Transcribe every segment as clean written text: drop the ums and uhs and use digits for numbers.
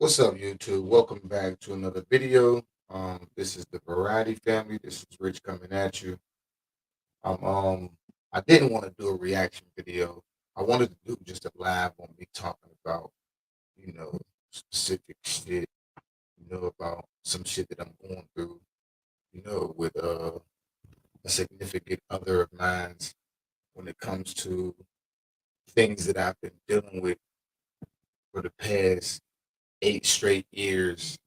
What's up, YouTube? Welcome back to another video. This is the Variety Family. This is Rich coming at you. Um, um, I didn't want to do a reaction video. I wanted to do just a live on me talking about, you know, specific shit, about some shit that I'm going through, with a significant other of mine when it comes to things that I've been dealing with for the past 8 straight years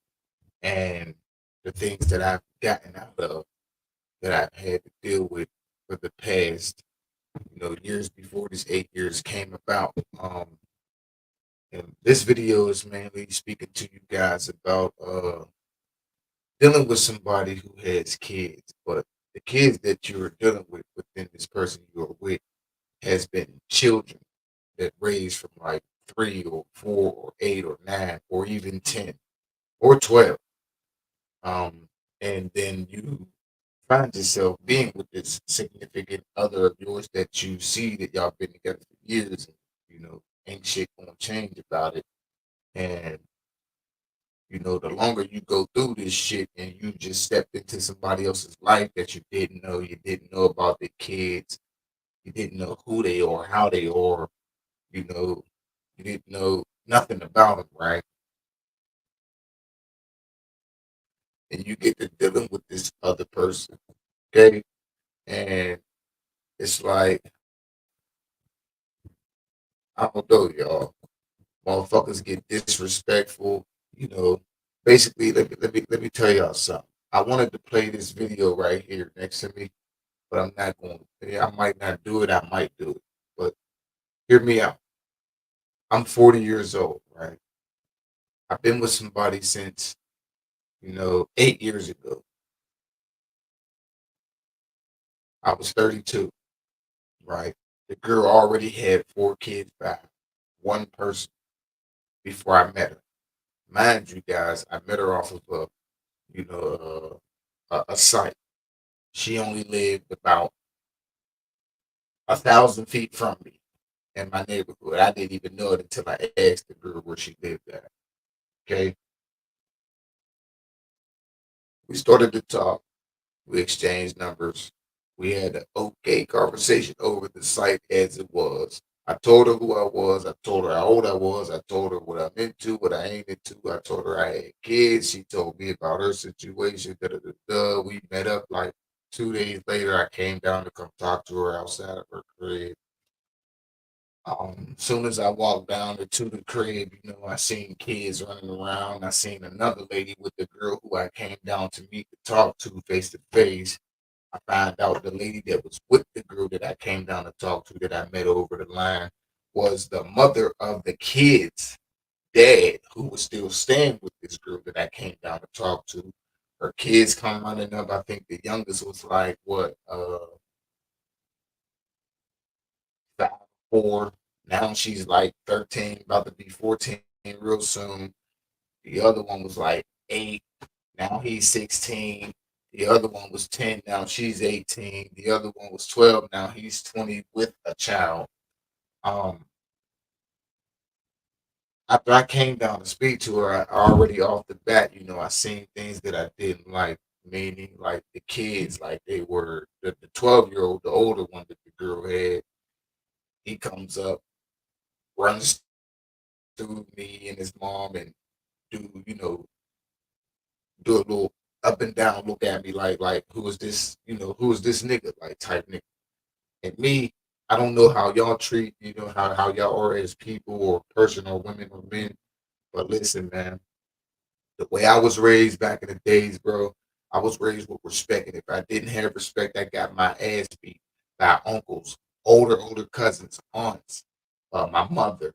and the things that I've gotten out of that I've had to deal with for the past, years before this 8 years came about. And this video is mainly speaking to you guys about dealing with somebody who has kids, but the kids that you're dealing with within this person you're with has been children that raised from like 3 or 4 or 8 or 9 or even 10 or 12. And then you find yourself being with this significant other of yours that you see that y'all been together for years, and ain't shit gonna change about it. And the longer you go through this shit, and you just stepped into somebody else's life that you didn't know about the kids, you didn't know who they are, how they are, you know, you didn't know nothing about them, right? And you get to dealing with this other person, okay? And it's like, I don't know, y'all. Motherfuckers get disrespectful. You know, Basically, let me tell y'all something. I wanted to play this video right here next to me, but I'm not going to. I might not do it. I might do it. But hear me out. I'm 40 years old, right? I've been with somebody since 8 years ago. I was 32, right? The girl already had 4 kids by one person before I met her. Mind you, guys, I met her off of a site. She only lived about 1,000 feet from me in my neighborhood. I didn't even know it until I asked the girl where she lived at. Okay. We started to talk. We exchanged numbers. We had an okay conversation over the site as it was. I told her who I was. I told her how old I was. I told her what I'm into, what I ain't into. I told her I had kids. She told me about her situation. Da, da, da, da. We met up like 2 days later. I came down to come talk to her outside of her crib. Soon as I walked down to the crib, I seen kids running around. I seen another lady with the girl who I came down to meet to talk to face. I found out the lady that was with the girl that I came down to talk to that I met over the line was the mother of the kids' dad who was still staying with this girl that I came down to talk to. Her kids come running up. I think the youngest was like what, 5, 4. Now she's like 13, about to be 14 real soon. The other one was like 8. Now he's 16. The other one was 10. Now she's 18. The other one was 12. Now he's 20 with a child. Um, After I came down to speak to her, I already off the bat, I seen things that I didn't like, meaning like the kids, like they were the 12-year-old, the older one that the girl had. He comes up, runs through me and his mom, and do do a little up and down look at me like who is this, who is this nigga, like type nigga. And me, I don't know how y'all treat, how y'all are as people or person or women or men, but listen, man, the way I was raised back in the days, bro, I was raised with respect. And if I didn't have respect, I got my ass beat by uncles, older cousins, aunts, my mother,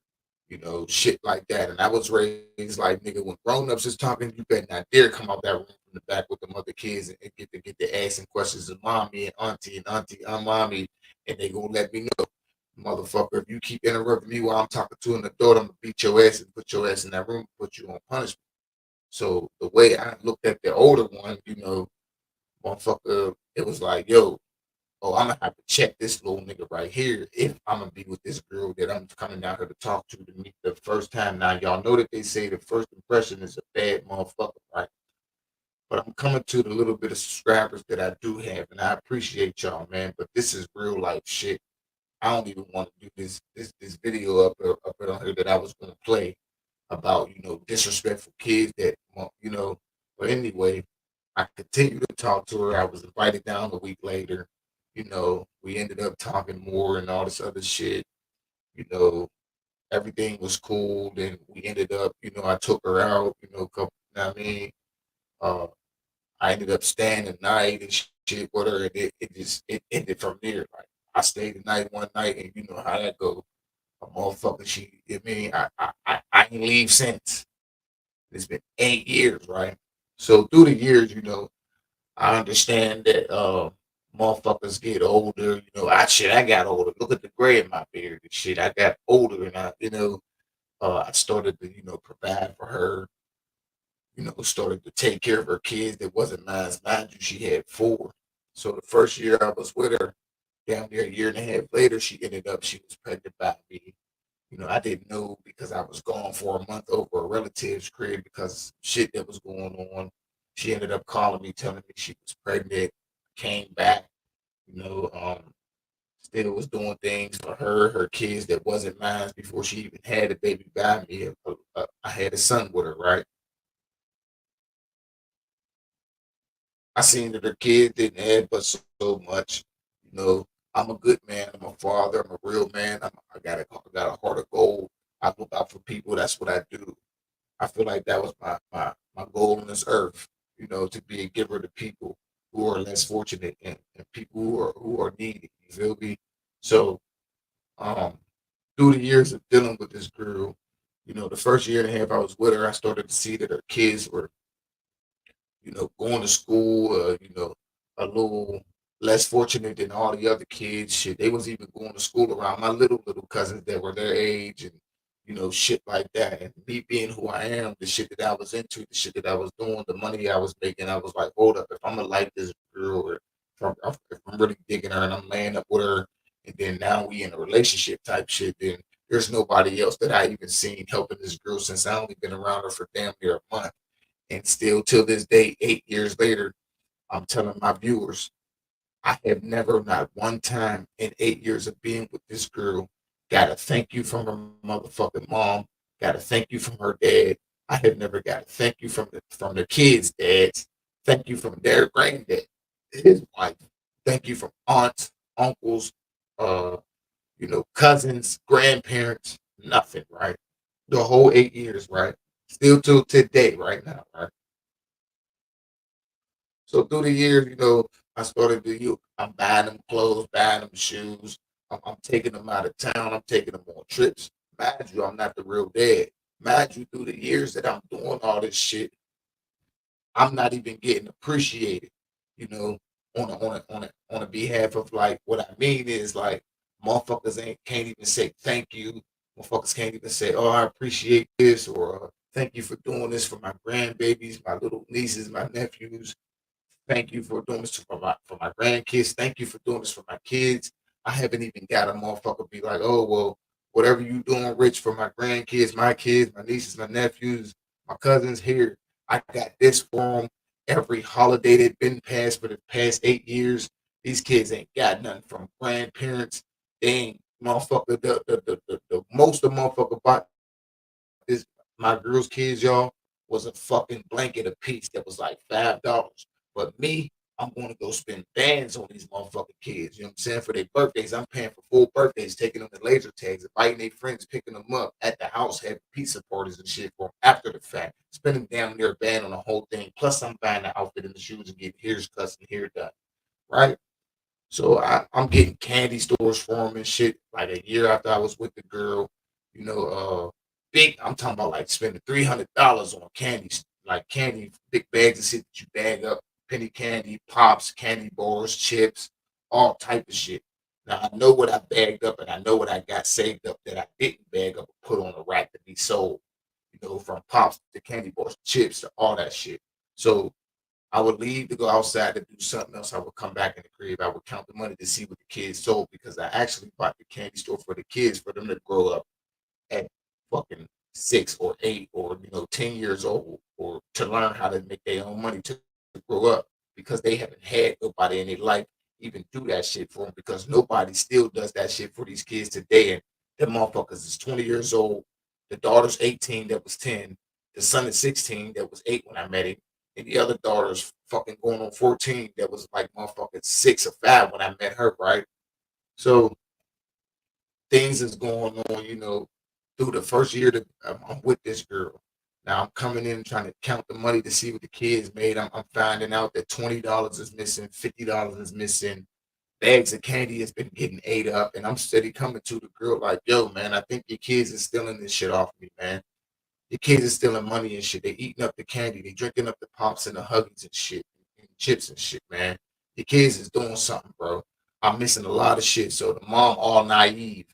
shit like that. And I was raised like, nigga, when grown ups is talking, you better not dare come out that room from the back with the other kids and get the asking questions of mommy and auntie, mommy, and they gonna let me know. Motherfucker, if you keep interrupting me while I'm talking to an adult, I'm gonna beat your ass and put your ass in that room, put you on punishment. So the way I looked at the older one, motherfucker, it was like, yo, oh, I'm gonna have to check this little nigga right here if I'm gonna be with this girl that I'm coming down here to talk to meet the first time. Now y'all know that they say the first impression is a bad motherfucker, right? But I'm coming to the little bit of subscribers that I do have, and I appreciate y'all, man. But this is real life shit. I don't even want to do this video up on here that I was gonna play about disrespectful kids that But anyway, I continued to talk to her. I was invited down a week later. We ended up talking more and all this other shit. You know, everything was cool. Then we ended up, I took her out. Couple. You know what I mean, uh, I ended up staying the night and shit with her, and it ended from there. Like I stayed the night one night, and you know how that go. A motherfucker, I mean, I ain't leave since. It's been 8 years, right? So through the years, I understand that motherfuckers get older. I got older. Look at the gray in my beard and shit. I got older, and I started to provide for her. Started to take care of her kids that wasn't mine. Mind you, she had four. So the first year I was with her, down there a year and a half later, she was pregnant by me. I didn't know because I was gone for a month over a relative's crib because shit that was going on. She ended up calling me, telling me she was pregnant, came back, you know, um, still was doing things for her kids that wasn't mine before she even had a baby by me. I had a son with her, right? I seen that her kids didn't have but so much. You know, I'm a good man. I'm a father. I'm a real man. I got a heart of gold. I look out for people. That's what I do. I feel like that was my goal on this earth, to be a giver to people who are less fortunate and people who are needy. You feel me? So um through the years of dealing with this girl, the first year and a half I was with her, I started to see that her kids were going to school, a little less fortunate than all the other kids. Shit, they was even going to school around my little cousins that were their age and shit like that. And me being who I am, the shit that I was into, the shit that I was doing, the money I was making, I was like, hold up, if I'm gonna like this girl, or if I'm really digging her and I'm laying up with her, and then now we in a relationship type shit, then there's nobody else that I even seen helping this girl since I only been around her for damn near a month. And still till this day, 8 years later, I'm telling my viewers, I have never, not one time in 8 years of being with this girl, got a thank you from her motherfucking mom, got a thank you from her dad. I have never got a thank you from the kids' dads, thank you from their granddad, his wife, thank you from aunts, uncles, uh, cousins, grandparents, nothing, right? The whole 8 years, right? Still till today, right now, right? So through the years, I started to I'm buying them clothes, buying them shoes. I'm taking them out of town. I'm taking them on trips. Mind you, I'm not the real dad. Mind you, through the years that I'm doing all this shit, I'm not even getting appreciated, you know, on a behalf of like what I mean is like motherfuckers can't even say thank you. Motherfuckers can't even say, oh, I appreciate this or thank you for doing this for my grandbabies, my little nieces, my nephews. Thank you for doing this for my grandkids. Thank you for doing this for my kids. I haven't even got a motherfucker be like, oh well, whatever you doing, Rich, for my grandkids, my kids, my nieces, my nephews, my cousins here. I got this for them. Every holiday they've been past for the past 8 years. These kids ain't got nothing from grandparents. They ain't motherfucker. The most the motherfucker bought this my girl's kids, y'all, was a fucking blanket a piece that was like $5. But me, I'm gonna go spend bands on these motherfucking kids. You know what I'm saying? For their birthdays, I'm paying for full birthdays, taking them to laser tags, inviting their friends, picking them up at the house, having pizza parties and shit for them after the fact. Spending down their band on the whole thing. Plus, I'm buying the outfit and the shoes and getting hair's cuts and hair done. Right? So I'm getting candy stores for them and shit. Like a year after I was with the girl, big. I'm talking about like spending $300 on candies, like candy, big bags of shit that you bag up, penny candy, pops, candy bars, chips, all type of shit. Now I know what I bagged up and I know what I got saved up that I didn't bag up and put on a rack to be sold. From pops to candy bars, chips to all that shit. So I would leave to go outside to do something else. I would come back in the crib. I would count the money to see what the kids sold because I actually bought the candy store for the kids for them to grow up at fucking 6 or 8 or 10 years old, or to learn how to make their own money to grow up, because they haven't had nobody in their life even do that shit for them, because nobody still does that shit for these kids today. And them motherfuckers is 20 years old. The daughter's 18 that was 10. The son is 16 that was 8 when I met him. And the other daughter's fucking going on 14 that was like motherfucking 6 or 5 when I met her, right? So things is going on, through the first year that I'm with this girl. Now I'm coming in trying to count the money to see what the kids made. I'm finding out that $20 is missing, $50 is missing. Bags of candy has been getting ate up, and I'm steady coming to the girl like, "Yo, man, I think your kids is stealing this shit off me, man. Your kids are stealing money and shit. They eating up the candy. They drinking up the pops and the huggies and shit, and chips and shit, man. Your kids is doing something, bro. I'm missing a lot of shit." So the mom all naive,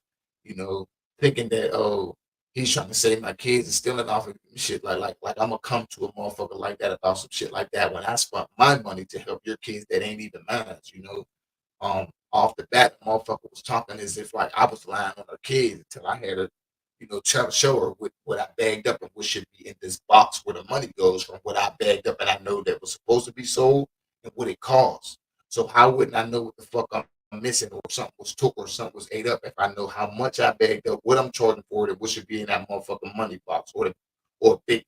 you know, thinking that, oh, he's trying to say my kids are stealing off of shit. Like I'm gonna come to a motherfucker like that about some shit like that when I spent my money to help your kids that ain't even mine. Off the bat, the motherfucker was talking as if like I was lying on her kids until I had her, try to show her what I bagged up and what should be in this box where the money goes from what I bagged up and I know that was supposed to be sold and what it costs. So how wouldn't I know what the fuck I'm missing, or something was took or something was ate up, if I know how much I bagged up, what I'm charging for it, and what should be in that motherfucking money box, or a big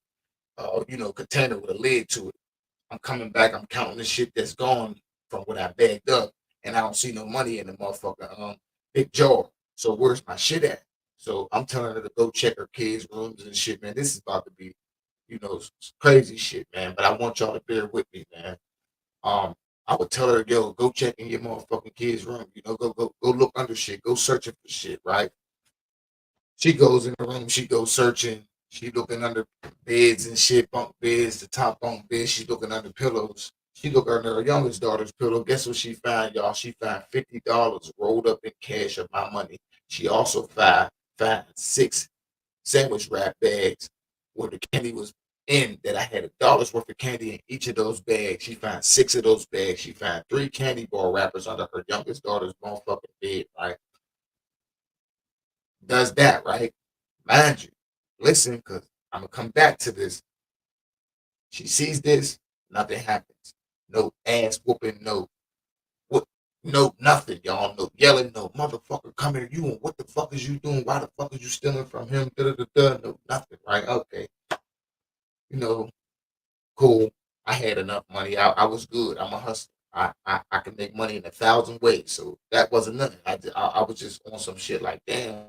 container with a lid to it. I'm coming back, I'm counting the shit that's gone from what I bagged up, and I don't see no money in the motherfucker big jar. So where's my shit at? So I'm telling her to go check her kids' rooms and shit, man. This is about to be, crazy shit, man. But I want y'all to bear with me, man. Um, I would tell her, yo, go check in your motherfucking kids' room. Go look under shit. Go searching for shit, right? She goes in the room, she goes searching, she looking under beds and shit, bunk beds, the top bunk beds, she looking under pillows. She look under her youngest daughter's pillow. Guess what she found, y'all? She found $50 rolled up in cash of my money. She also found 6 sandwich wrap bags where the candy was in, that I had $1 worth of candy in each of those bags. She found 6 of those bags. She found 3 candy bar wrappers under her youngest daughter's motherfucking bed, right? Does that, right? Mind you, listen, because I'm gonna come back to this. She sees this, nothing happens. No ass whooping, no what, no nothing, y'all. No yelling, no motherfucker come here. You and what the fuck is you doing? Why the fuck is you stealing from him? Da, da, da, da. No, nothing, right? Okay, you know, cool. I had enough money. I was good. I'm a hustler. I can make money in 1,000 ways. So that wasn't nothing. I was just on some shit like, damn,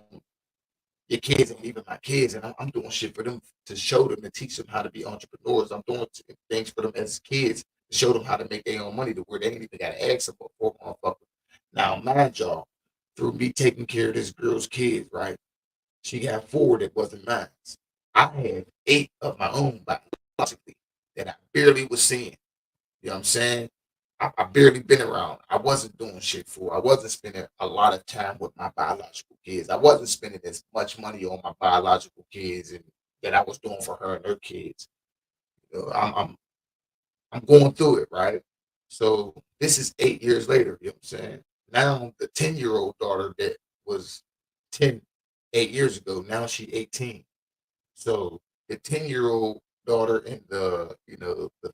your kids ain't even my kids, and I'm doing shit for them to show them and teach them how to be entrepreneurs. I'm doing things for them as kids to show them how to make their own money to where they ain't even got to ask them for a motherfucker. Now, mind y'all, through me taking care of this girl's kids, right? She got 4 that wasn't mine. I had 8 of my own biologically that I barely was seeing. You know what I'm saying? I barely been around. I wasn't doing shit for. I wasn't spending a lot of time with my biological kids. I wasn't spending as much money on my biological kids and that I was doing for her and her kids. I'm going through it, right? So this is 8 years later. You know what I'm saying? Now the 10-year-old daughter that was 10 8 years ago, now she 18. So the 10-year-old daughter and the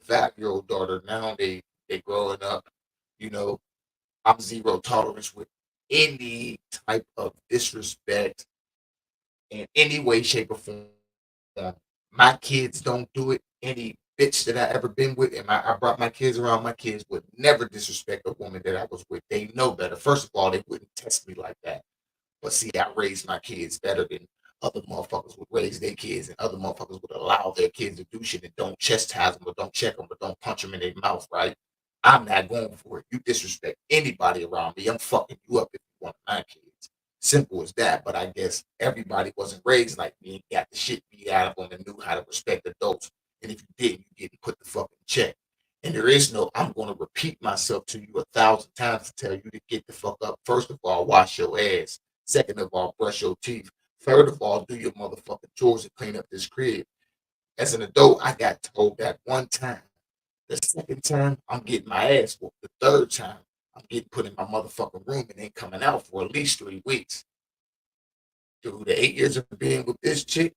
5-year-old daughter, now they growing up. You know, I'm zero tolerance with any type of disrespect in any way, shape, or form. My kids don't do it. Any bitch that I ever been with, and I brought my kids around, my kids would never disrespect a woman that I was with. They know better. First of all, they wouldn't test me like that. But see, I raised my kids better than other motherfuckers would raise their kids, and other motherfuckers would allow their kids to do shit and don't chastise them or don't check them or don't punch them in their mouth, right? I'm not going for it. You disrespect anybody around me, I'm fucking you up if you want my kids. Simple as that. But I guess everybody wasn't raised like me and got the shit beat out of them and knew how to respect adults. And if you didn't, you didn't put the fucking check. And there is no, I'm going to repeat myself to you 1,000 times to tell you to get the fuck up. First of all, wash your ass. Second of all, brush your teeth. Third of all, do your motherfucking chores and clean up this crib. As an adult, I got told that one time. The second time, I'm getting my ass whooped. The third time, I'm getting put in my motherfucking room and ain't coming out for at least 3 weeks. Through the 8 years of being with this chick,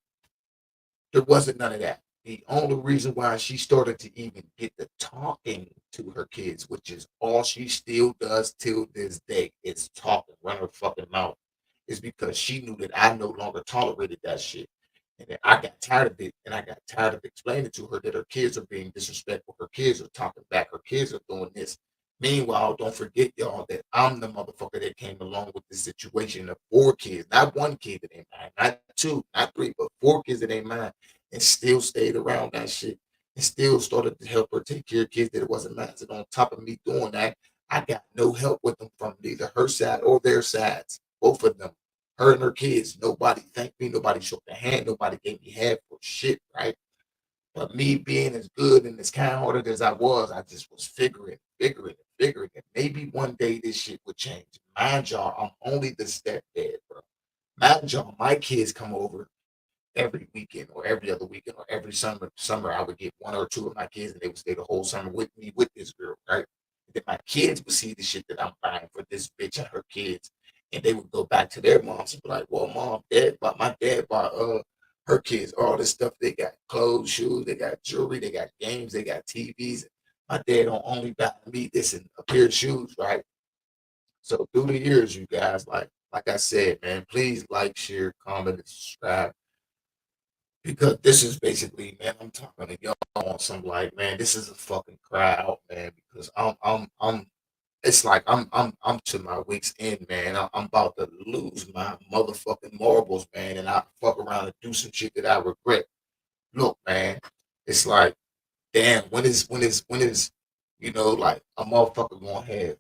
there wasn't none of that. The only reason why she started to even get the talking to her kids, which is all she still does till this day, is talking, run her fucking mouth, is because she knew that I no longer tolerated that shit. And then I got tired of it, and I got tired of explaining to her that her kids are being disrespectful, her kids are talking back, her kids are doing this. Meanwhile, don't forget, y'all, that I'm the motherfucker that came along with this situation of 4 kids, not 1 kid that ain't mine, not 2, not 3, but 4 kids that ain't mine, and still stayed around that shit and still started to help her take care of kids that it wasn't mine. And on top of me doing that, I got no help with them from neither her side or their sides, both of them. Her and her kids, nobody thanked me, nobody shook their hand, nobody gave me half for shit, right? But me being as good and as kind hearted as I was, I just was figuring. And maybe one day this shit would change. Mind y'all, I'm only the stepdad, bro. Mind y'all, my kids come over every weekend or every other weekend or every summer. Summer, I would get 1 or 2 of my kids and they would stay the whole summer with me with this girl, right? And then my kids would see the shit that I'm buying for this bitch and her kids. And they would go back to their moms and be like, well, mom, dad bought my dad bought her kids all this stuff. They got clothes, shoes, they got jewelry, they got games, they got TVs. My dad don't only buy me this and a pair of shoes, right? So through the years, you guys, like I said, man, please like, share, comment, and subscribe because this is basically, man, I'm talking to y'all on some like, man, this is a fucking cry out, man, because it's like I'm to my week's end, man. I'm about to lose my motherfucking marbles, man, and I fuck around and do some shit that I regret. Look, man, it's like, damn, when is like a motherfucker gonna have,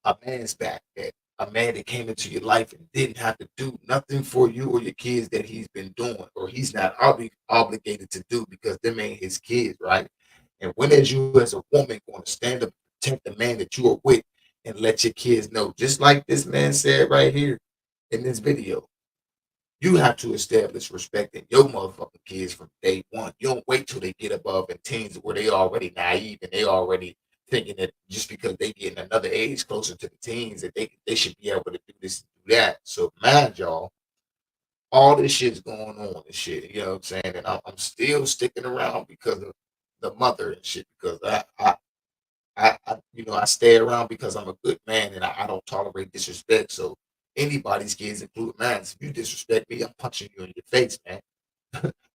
a man's back, that a man that came into your life and didn't have to do nothing for you or your kids that he's been doing or he's not obligated to do because them ain't his kids, right? And when is you as a woman going to stand up and protect the man that you are with and let your kids know, just like this man said right here in this video, you have to establish respect in your motherfucking kids from day one. You don't wait till they get above in teens where they already naive and they already thinking that just because they get in another age closer to the teens that they should be able to do this and do that. So mind y'all, all this shit's going on and shit. You know what I'm saying? And I'm still sticking around because of the mother and shit. Because I stay around because I'm a good man and I don't tolerate disrespect. So anybody's kids, including mine, if you disrespect me, I'm punching you in your face, man.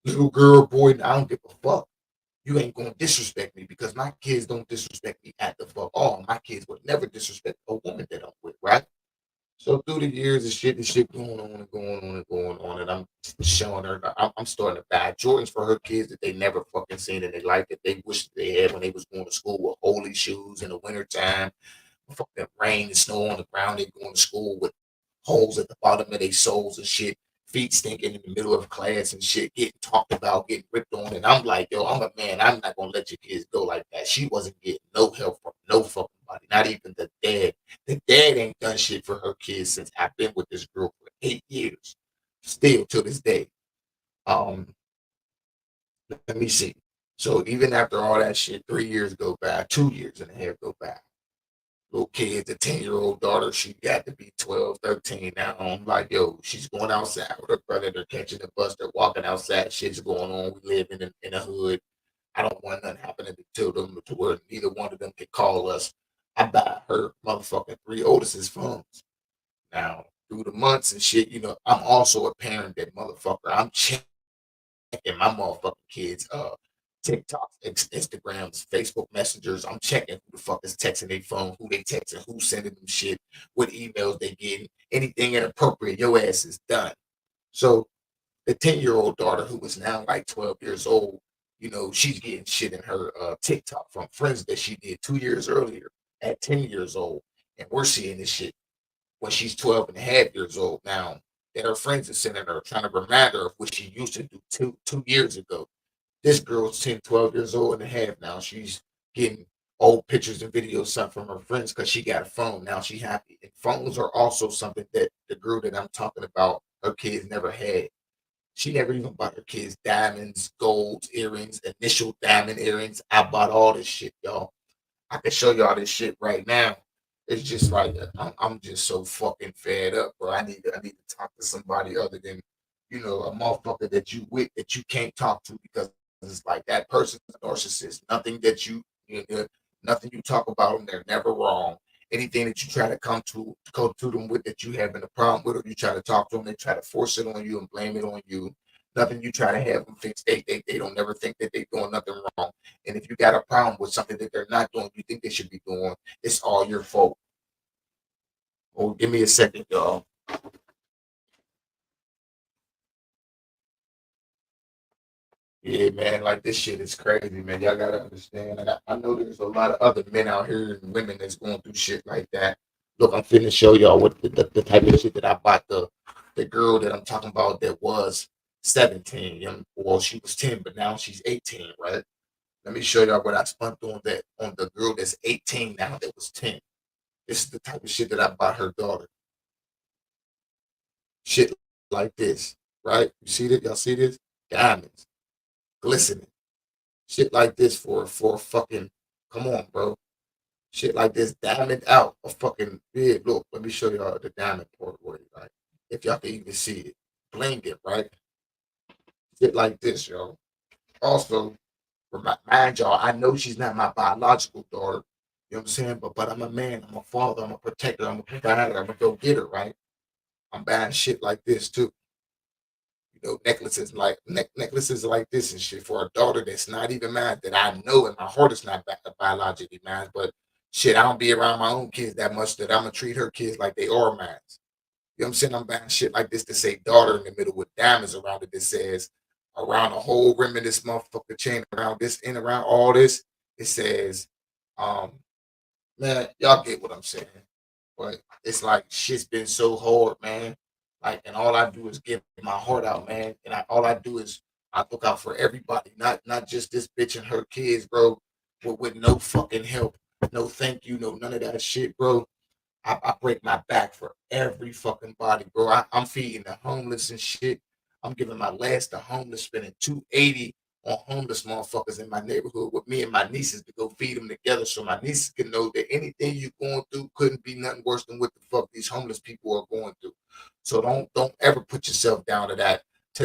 Little girl, boy, I don't give a fuck. You ain't gonna disrespect me because my kids don't disrespect me at the fuck all. My kids would never disrespect a woman that I'm with, right? So through the years, the shit going on and going on and going on, and I'm showing her. I'm starting to buy Jordans for her kids that they never fucking seen in their life that they wish they had when they was going to school with holy shoes in the wintertime, fucking rain and snow on the ground. They going to school with holes at the bottom of their soles and shit, feet stinking in the middle of class and shit, getting talked about, getting ripped on. And I'm like, yo, I'm a man. I'm not gonna let your kids go like that. She wasn't getting no help from no fucking body, not even the dad. The dad ain't done shit for her kids since I've been with this girl for 8 years. Still to this day. Um, Let me see. So even after all that shit, 3 years go by, 2 years and a half go by. Little kids, a 10-year-old daughter, she got to be 12, 13 now. I'm like, yo, she's going outside with her brother. They're catching the bus. They're walking outside. Shit's going on. We live in a hood. I don't want nothing happening to them to where neither one of them can call us. I buy her motherfucking 3 oldest phones. Now, through the months and shit, I'm also a parent that motherfucker. I'm checking my motherfucking kids, TikToks, Instagrams, Facebook messengers. I'm checking who the fuck is texting their phone, who they texting, who's sending them shit, what emails they getting, anything inappropriate. Your ass is done. So the 10-year-old daughter, who is now like 12 years old, she's getting shit in her TikTok from friends that she did 2 years earlier at 10 years old. And we're seeing this shit when she's 12 and a half years old now, that her friends are sending her, trying to remind her of what she used to do two years ago. This girl's 10, 12 years old and a half now. She's getting old pictures and videos sent from her friends because she got a phone. Now she happy. And phones are also something that the girl that I'm talking about, her kids never had. She never even bought her kids diamonds, gold earrings, initial diamond earrings. I bought all this shit, y'all. I can show y'all this shit right now. It's just like I'm just so fucking fed up, bro. I need to talk to somebody other than a motherfucker that you with that you can't talk to because it's like that person's a narcissist. Nothing you talk about them, they're never wrong. Anything that you try to go to them with that you having a problem with, or you try to talk to them, they try to force it on you and blame it on you. Nothing you try to have them fix, they don't never think that they're doing nothing wrong. And if you got a problem with something that they're not doing, you think they should be doing, it's all your fault. Oh, give me a second, y'all. Yeah, man, like this shit is crazy, man. Y'all gotta understand. And I know there's a lot of other men out here and women that's going through shit like that. Look, I'm finna show y'all what the type of shit that I bought the girl that I'm talking about that was 17. Well, she was 10, but now she's 18, right? Let me show y'all what I spent on the girl that's 18 now that was 10. This is the type of shit that I bought her daughter. Shit like this, right? You see that? Y'all see this? Diamonds, glistening. Shit like this for fucking. Come on, bro. Shit like this, diamond out a fucking big. Look, let me show y'all the diamond part where right. If y'all can even see it, bling it, right? Shit like this, yo. Also, mind y'all, I know she's not my biological daughter. You know what I'm saying? But I'm a man. I'm a father. I'm a protector. I'm a provider. I'm a go getter, right? I'm buying shit like this too. Necklaces like this and shit for a daughter that's not even mine, that I know in my heart is not biologically mine, but shit, I don't be around my own kids that much that I'm gonna treat her kids like they are mine. You know what I'm saying? I'm buying shit like this to say daughter in the middle with diamonds around it that says around the whole rim of this motherfucker chain around this and around all this, it says, um, man, y'all get what I'm saying. But it's like shit's been so hard, man. Like, and all I do is give my heart out, man. And all I do is I look out for everybody, not just this bitch and her kids, bro. With no fucking help, no thank you, no none of that shit, bro. I break my back for every fucking body, bro. I'm feeding the homeless and shit. I'm giving my last to homeless, spending 280 on homeless motherfuckers in my neighborhood with me and my nieces to go feed them together, so my nieces can know that anything you going through couldn't be nothing worse than what the fuck these homeless people are going through. So don't ever put yourself down to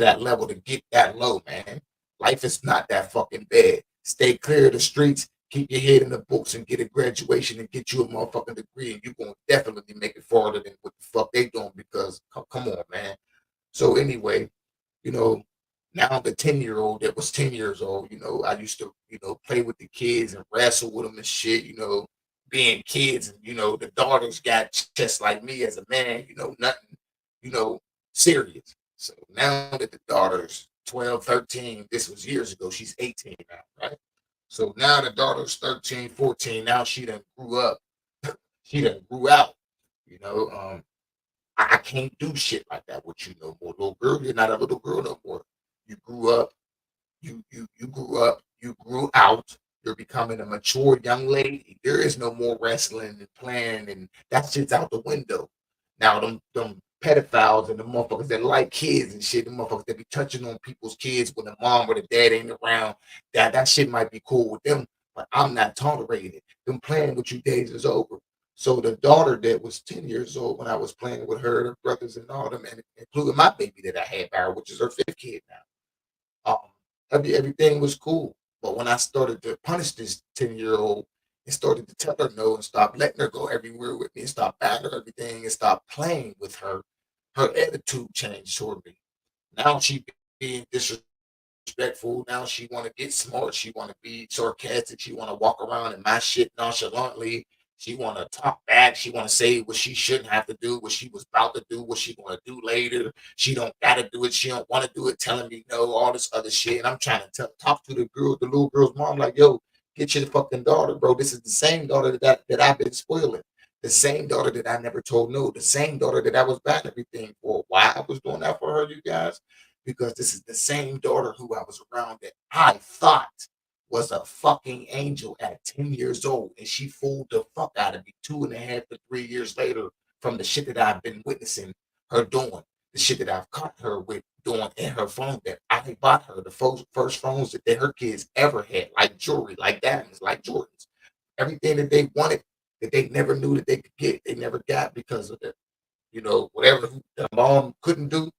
that level to get that low, man. Life is not that fucking bad. Stay clear of the streets, keep your head in the books and get a graduation and get you a motherfucking degree, and you're gonna definitely make it farther than what the fuck they doing because come on, man. So anyway, you know, now the 10-year-old that was 10 years old, I used to, play with the kids and wrestle with them and shit, being kids. And, the daughters got just like me as a man, nothing, you know, serious. So now that the daughter's 12, 13, this was years ago, she's 18 now, right? So now the daughter's 13, 14. Now she done grew up. She done grew out, you know. I can't do shit like that with you no more. Little girl, you're not a little girl no more. You grew up, you grew up, you grew out, you're becoming a mature young lady. There is no more wrestling and playing, and that shit's out the window. Now them pedophiles and the motherfuckers that like kids and shit, the motherfuckers that be touching on people's kids when the mom or the dad ain't around, that shit might be cool with them, but I'm not tolerating it. Them playing with you days is over. So the daughter that was 10 years old when I was playing with her, her brothers and all them, and including my baby that I had by her, which is her fifth kid now. Everything was cool. But when I started to punish this 10-year-old and started to tell her no and stop letting her go everywhere with me and stop buying her everything and stop playing with her, her attitude changed toward me. Now she being disrespectful. Now she want to get smart. She want to be sarcastic. She want to walk around in my shit nonchalantly. She want to talk back. She want to say what she shouldn't have to do, what she was about to do, what she going to do later. She don't got to do it. She don't want to do it, telling me no, all this other shit. And I'm trying to talk to the little girl's mom, like, yo, get your fucking daughter, bro. This is the same daughter that I've been spoiling. The same daughter that I never told no. The same daughter that I was buying everything for. Why I was doing that for her, you guys? Because this is the same daughter who I was around that I thought was a fucking angel at 10 years old. And she fooled the fuck out of me 2.5 to 3 years later from the shit that I've been witnessing her doing. the shit that I've caught her with doing in her phone that I bought her the first phones that her kids ever had, like jewelry, like diamonds, like Jordans, everything that they wanted that they never knew that they could get, they never got because of the, whatever the mom couldn't do.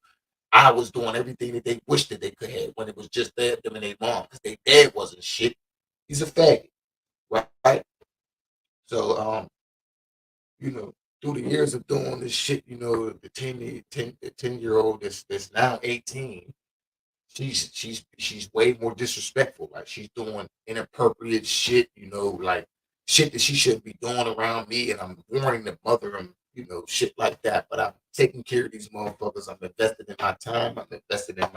I was doing everything that they wished that they could have when it was just them and their mom, because their dad wasn't shit. He's a faggot, right? So, you know, through the years of doing this shit, the 10-year old that's now 18, she's way more disrespectful. Like she's doing inappropriate shit, like shit that she shouldn't be doing around me, and I'm warning the mother and shit like that. But I'm taking care of these motherfuckers. I'm invested in my time. I'm invested in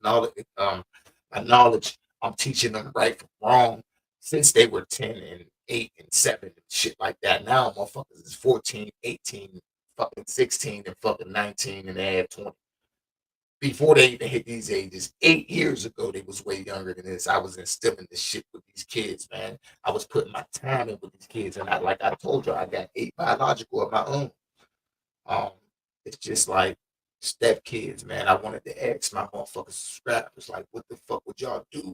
knowledge. My knowledge. I'm teaching them right from wrong since they were 10 and 8 and 7 and shit like that. Now motherfuckers is 14, 18, fucking 16, and fucking 19 and they have 20 before they even hit these ages. 8 years ago, they was way younger than this. I was instilling this shit with these kids, man. I was putting my time in with these kids, and like I told you, I got 8 biological of my own. Um, it's just like step kids, man. I wanted to ask my motherfucking subscribers, like, what the fuck would y'all do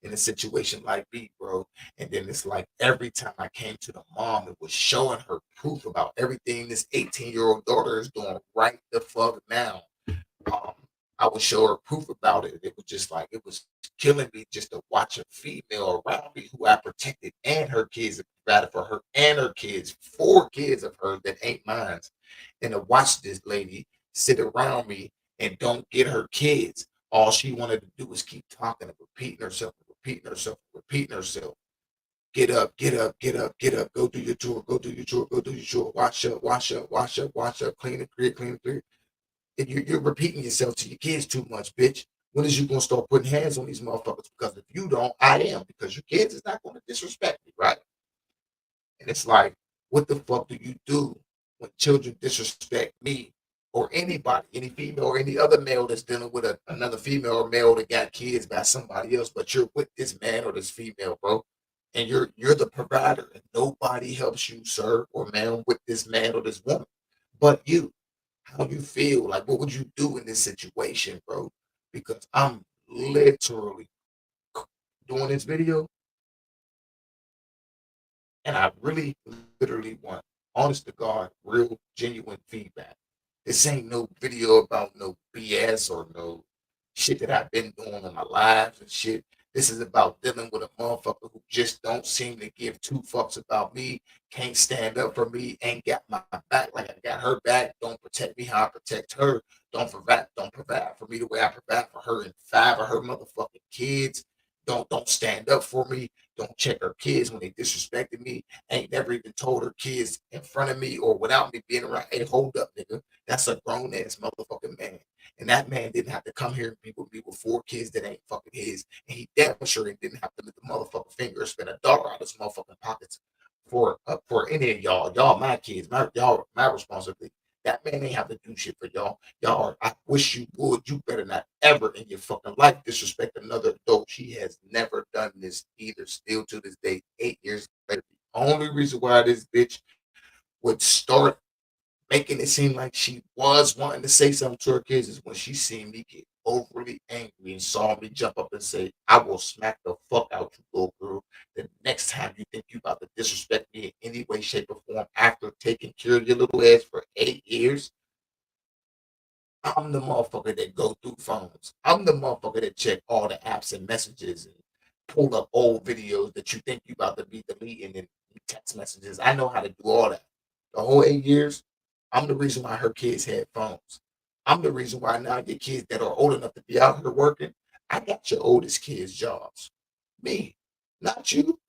in a situation like me, bro? And then it's like every time I came to the mom, it was showing her proof about everything this 18-year-old daughter is doing right the fuck now. um, I would show her proof about it. It was just like it was killing me just to watch a female around me who I protected and her kids provided for her and her kids, 4 kids of her that ain't mine, and to watch this lady sit around me and don't get her kids. All she wanted to do was keep talking and repeating herself, and repeating herself, and repeating herself. Get up, get up, get up, get up. Go do your chore. Go do your chore. Go do your chore. Wash up, wash up, wash up, wash up. Clean and clear, clean and clear. And you're repeating yourself to your kids too much, bitch. When is you gonna start putting hands on these motherfuckers? Because if you don't, I am. Because your kids is not gonna disrespect me, right? And it's like, what the fuck do you do when children disrespect me or anybody, any female or any other male that's dealing with another female or male that got kids by somebody else, but you're with this man or this female, bro, and you're the provider, and nobody helps you, sir or ma'am, with this man or this woman, but you. How you feel? Like, what would you do in this situation, bro? Because I'm literally doing this video, and I really, literally want, honest to God, real, genuine feedback. This ain't no video about no BS or no shit that I've been doing in my lives and shit. This is about dealing with a motherfucker who just don't seem to give 2 fucks about me, can't stand up for me, ain't got my back like I got her back, don't protect me how I protect her, don't provide for me the way I provide for her and 5 of her motherfucking kids. Don't stand up for me. Don't check her kids when they disrespected me. Ain't never even told her kids in front of me or without me being around. Hey, hold up, nigga. That's a grown ass motherfucking man. And that man didn't have to come here and be with me with 4 kids that ain't fucking his. And he damn sure didn't have to lift the motherfucking finger or spend $1 out of his motherfucking pockets for any of y'all. Y'all my kids, my responsibility. That man ain't have to do shit for y'all. Y'all, I wish you would. You better not ever in your fucking life disrespect another adult. She has never done this either. Still to this day, 8 years later. The only reason why this bitch would start making it seem like she was wanting to say something to her kids is when she seen me get overly angry and saw me jump up and say, I will smack the fuck out you, little girl. The next time you think you about to disrespect me in any way, shape, or form after taking care of your little ass for 8 years, I'm the motherfucker that go through phones. I'm the motherfucker that check all the apps and messages and pull up old videos that you think you about to be deleting and text messages. I know how to do all that. The whole 8 years, I'm the reason why her kids had phones. I'm the reason why now your kids that are old enough to be out here working, I got your oldest kids' jobs. Me, not you.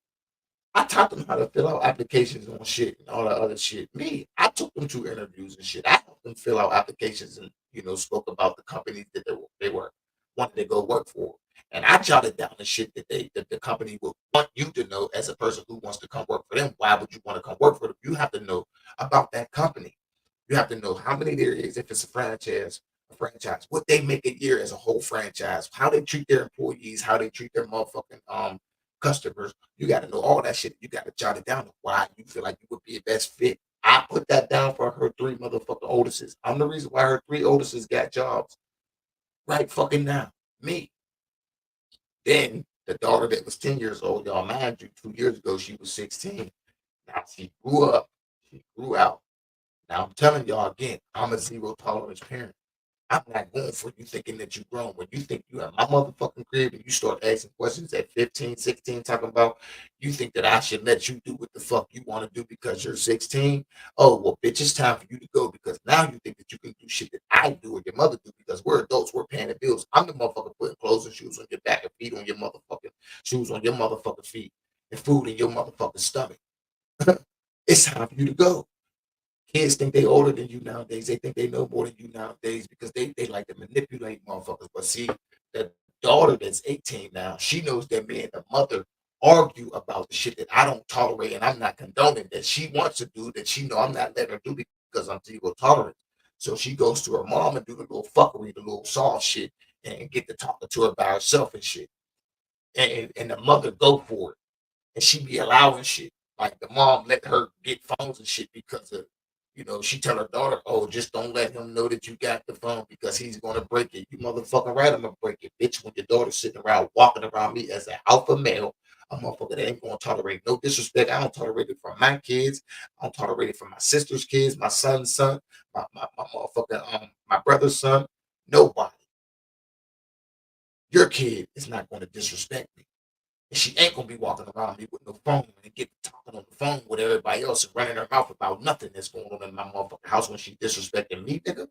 I taught them how to fill out applications on shit and all that other shit. Me, I took them to interviews and shit. I helped them fill out applications and spoke about the companies that they were wanting to go work for. And I jotted down the shit that the company would want you to know as a person who wants to come work for them. Why would you want to come work for them? You have to know about that company. You have to know how many there is if it's a franchise, what they make a year as a whole franchise, how they treat their employees, how they treat their motherfucking customers. You got to know all that shit. You got to jot it down. Why you feel like you would be a best fit I put that down for her three motherfucking oldest. I'm the reason why her three oldest got jobs right fucking now. Me. Then the daughter that was 10 years old, y'all, mind you, 2 years ago, she was 16. Now she grew up. She grew out. Now I'm telling y'all again, I'm a zero tolerance parent. I'm not going for you thinking that you're grown. When you think you have my motherfucking crib and you start asking questions at 15, 16, talking about you think that I should let you do what the fuck you want to do because you're 16. Oh, well, bitch, it's time for you to go because now you think that you can do shit that I do or your mother do because we're adults, we're paying the bills. I'm the motherfucker putting clothes and shoes on your back and feet on your motherfucking shoes on your motherfucking feet and food in your motherfucking stomach. It's time for you to go. Kids think they older than you nowadays. They think they know more than you nowadays because they like to manipulate motherfuckers. But see, the daughter that's 18 now, she knows that me and the mother argue about the shit that I don't tolerate and I'm not condoning that she wants to do that she know I'm not letting her do because I'm zero tolerant. So she goes to her mom and do the little fuckery, the little soft shit, and get to talking to her by herself and shit. And the mother go for it and she be allowing shit. Like the mom let her get phones and shit because of, she tell her daughter, "Oh, just don't let him know that you got the phone because he's gonna break it." You motherfucking right, I'm gonna break it, bitch. When your daughter's sitting around walking around me as an alpha male, a motherfucker that ain't gonna tolerate no disrespect. I don't tolerate it from my kids. I don't tolerate it from my sister's kids, my son's son, my motherfucking my brother's son. Nobody. Your kid is not gonna disrespect me. And she ain't gonna be walking around me with no phone and get talking on the phone with everybody else and running her mouth about nothing that's going on in my motherfucking house when she disrespecting me, nigga.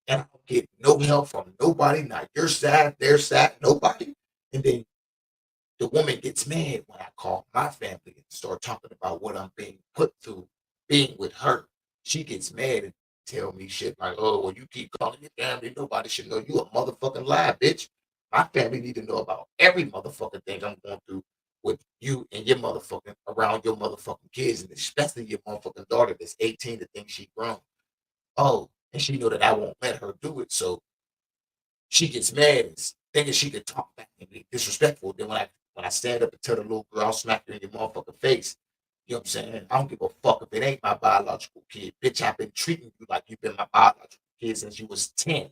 And I don't get no help from nobody, not your side, their side, nobody. And then the woman gets mad when I call my family and start talking about what I'm being put through being with her. She gets mad and tell me shit like, "Oh, well, you keep calling your family. Nobody should know you a motherfucking lie, bitch. My family need to know about every motherfucking thing I'm going through with you and your motherfucking around your motherfucking kids, and especially your motherfucking daughter that's 18 to think she grown. Oh, and she know that I won't let her do it. So she gets mad and thinking she could talk back and be disrespectful. Then when I stand up and tell the little girl, I'll smack her in your motherfucking face. You know what I'm saying? I don't give a fuck if it ain't my biological kid. Bitch, I've been treating you like you've been my biological kid since you was 10.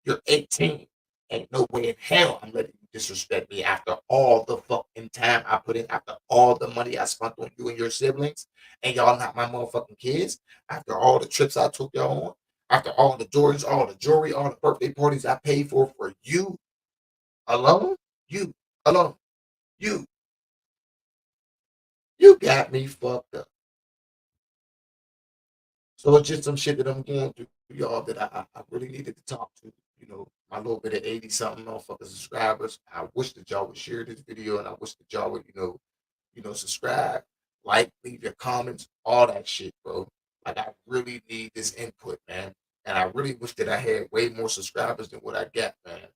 You're 18. Ain't no way in hell I'm letting you disrespect me after all the fucking time I put in, after all the money I spent on you and your siblings, and y'all not my motherfucking kids, after all the trips I took y'all on, after all the Jordans, all the jewelry, all the birthday parties I paid for you alone, you alone, you, you got me fucked up. So it's just some shit that I'm going through, y'all, that I really needed to talk to. My little bit of 80 something motherfucking subscribers. I wish that y'all would share this video and I wish that y'all would, subscribe, like, leave your comments, all that shit, bro. Like I really need this input, man. And I really wish that I had way more subscribers than what I got, man.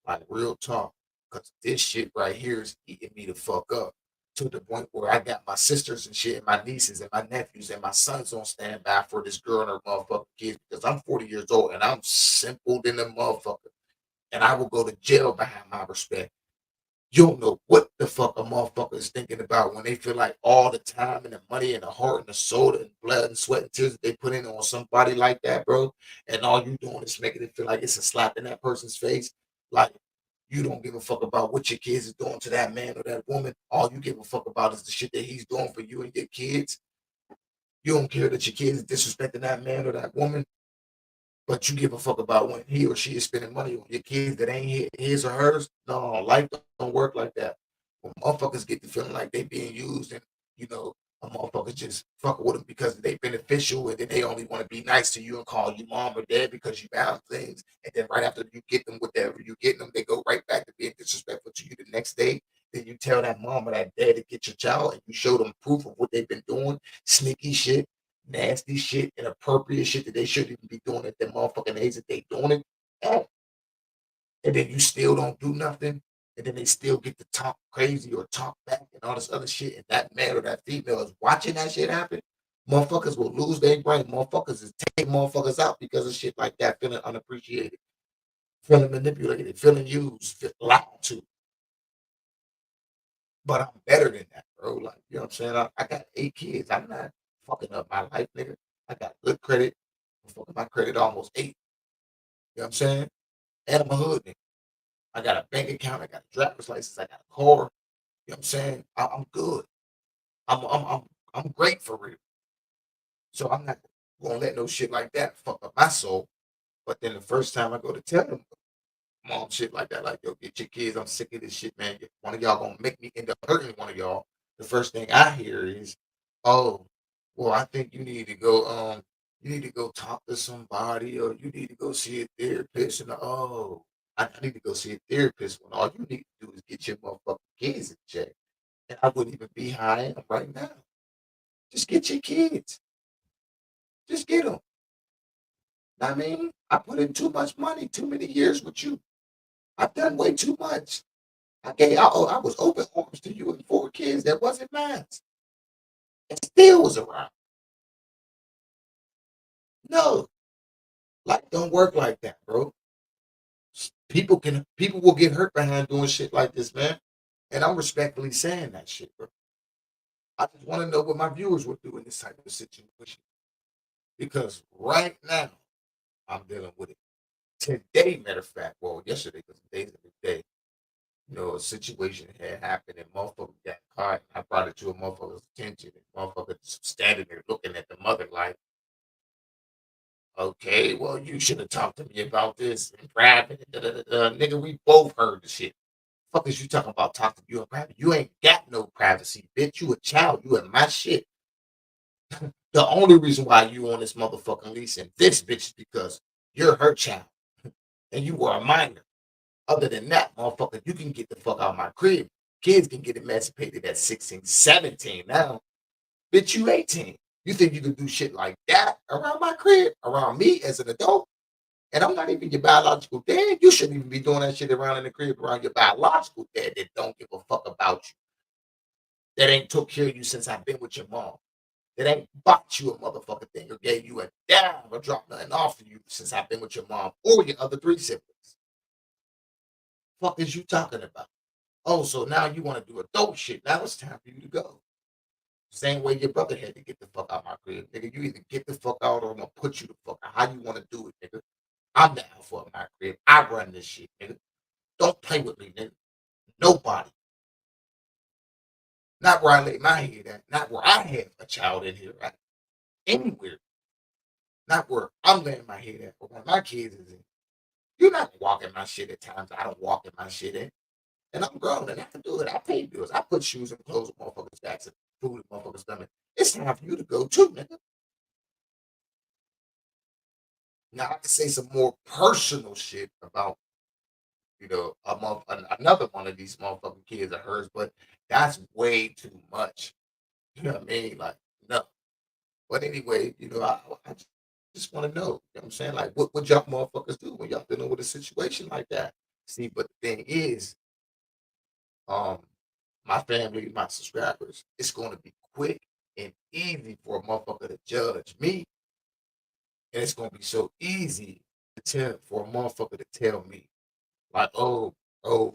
Like real talk. Cause this shit right here is eating me the fuck up to the point where I got my sisters and shit, and my nieces and my nephews and my sons on standby for this girl and her motherfucking kids because I'm 40 years old and I'm simple than a motherfucker. And I will go to jail behind my respect. You don't know what the fuck a motherfucker is thinking about when they feel like all the time and the money and the heart and the soul and blood and sweat and tears that they put in on somebody like that, bro. And all you doing is making it feel like it's a slap in that person's face. Like you don't give a fuck about what your kids is doing to that man or that woman. All you give a fuck about is the shit that he's doing for you and your kids. You don't care that your kids is disrespecting that man or that woman, but you give a fuck about when he or she is spending money on your kids that ain't his or hers. No, life don't work like that. When motherfuckers get the feeling like they being used and, you know, a motherfucker just fuck with them because they beneficial and then they only want to be nice to you and call you mom or dad because you found things. And then right after you get them whatever you get them, they go right back to being disrespectful to you the next day. Then you tell that mom or that dad to get your child and you show them proof of what they've been doing, sneaky shit, nasty shit, inappropriate shit that they shouldn't even be doing at their motherfucking age that they doing it at. And then you still don't do nothing. And then they still get to talk crazy or talk back and all this other shit. And that man or that female is watching that shit happen. Motherfuckers will lose their brain. Motherfuckers is taking motherfuckers out because of shit like that, feeling unappreciated, feeling manipulated, feeling used, lied to. But I'm better than that, bro. Like, you know what I'm saying? I got 8 kids. I'm not fucking up my life, nigga. I got good credit. My credit almost 8. You know what I'm saying? And I'm a hood nigga. I got a bank account. I got a driver's license. I got a car. You know what I'm saying? I'm good. I'm I'm I'm I'm great for real. So I'm not gonna let no shit like that fuck up my soul. But then the first time I go to tell them mom shit like that, like yo, get your kids. I'm sick of this shit, man. One of y'all gonna make me end up hurting one of y'all. The first thing I hear is, oh, well, I think you need to go talk to somebody, or you need to go see a therapist. And oh, I need to go see a therapist when all you need to do is get your motherfucking kids in check. And I wouldn't even be how I am right now. Just get your kids. Just get them. I mean, I put in too much money, too many years with you. I've done way too much. I was open arms to you and 4 kids that wasn't mine. And still was around. No, like don't work like that, bro. People will get hurt behind doing shit like this, man. And I'm respectfully saying that shit, bro. I just want to know what my viewers would do in this type of situation. Because right now, I'm dealing with it. Today, matter of fact, well, yesterday, because today's a new day, a situation had happened and motherfucker got caught. I brought it to a motherfucker's attention and motherfucker just standing there looking at the mother like, okay, well, you should have talked to me about this in private. Da, da, da, da. Nigga, we both heard the shit. Fuck is you talking about talking to you in private? You ain't got no privacy, bitch. You a child. You in my shit. The only reason why you on this motherfucking lease and this bitch is because you're her child and you were a minor. Other than that, motherfucker, you can get the fuck out of my crib. Kids can get emancipated at 16, 17 now. Bitch, you 18. You think you can do shit like that around my crib, around me as an adult? And I'm not even your biological dad. You shouldn't even be doing that shit around in the crib around your biological dad that don't give a fuck about you. That ain't took care of you since I've been with your mom. That ain't bought you a motherfucking thing or gave you a dime or dropped nothing off of you since I've been with your mom or your other 3 siblings. Fuck is you talking about? Oh, so now you want to do adult shit. Now it's time for you to go. Same way your brother had to get the fuck out my crib. Nigga, you either get the fuck out or I'm gonna put you the fuck out. How you want to do it, nigga? I'm the alpha of my crib. I run this shit, nigga. Don't play with me, nigga. Nobody. Not where I lay my head at. Not where I have a child in here, right? Anywhere. Not where I'm laying my head at, but where my kids is in. You're not walking my shit at times. I don't walk in my shit in. And I'm grown and I can do it. I pay bills. I put shoes and clothes on motherfuckers' backs and food in motherfuckers' stomach. It's time for you to go too, nigga. Now I can say some more personal shit about, another one of these motherfucking kids of hers, but that's way too much. You know what I mean? Like, no. But anyway, I just want to know, you know what I'm saying? Like, what would y'all motherfuckers do when y'all dealing with a situation like that? See, but the thing is, um, my family, my subscribers, it's going to be quick and easy for a motherfucker to judge me. And it's going to be so easy for a motherfucker to tell me, like, oh,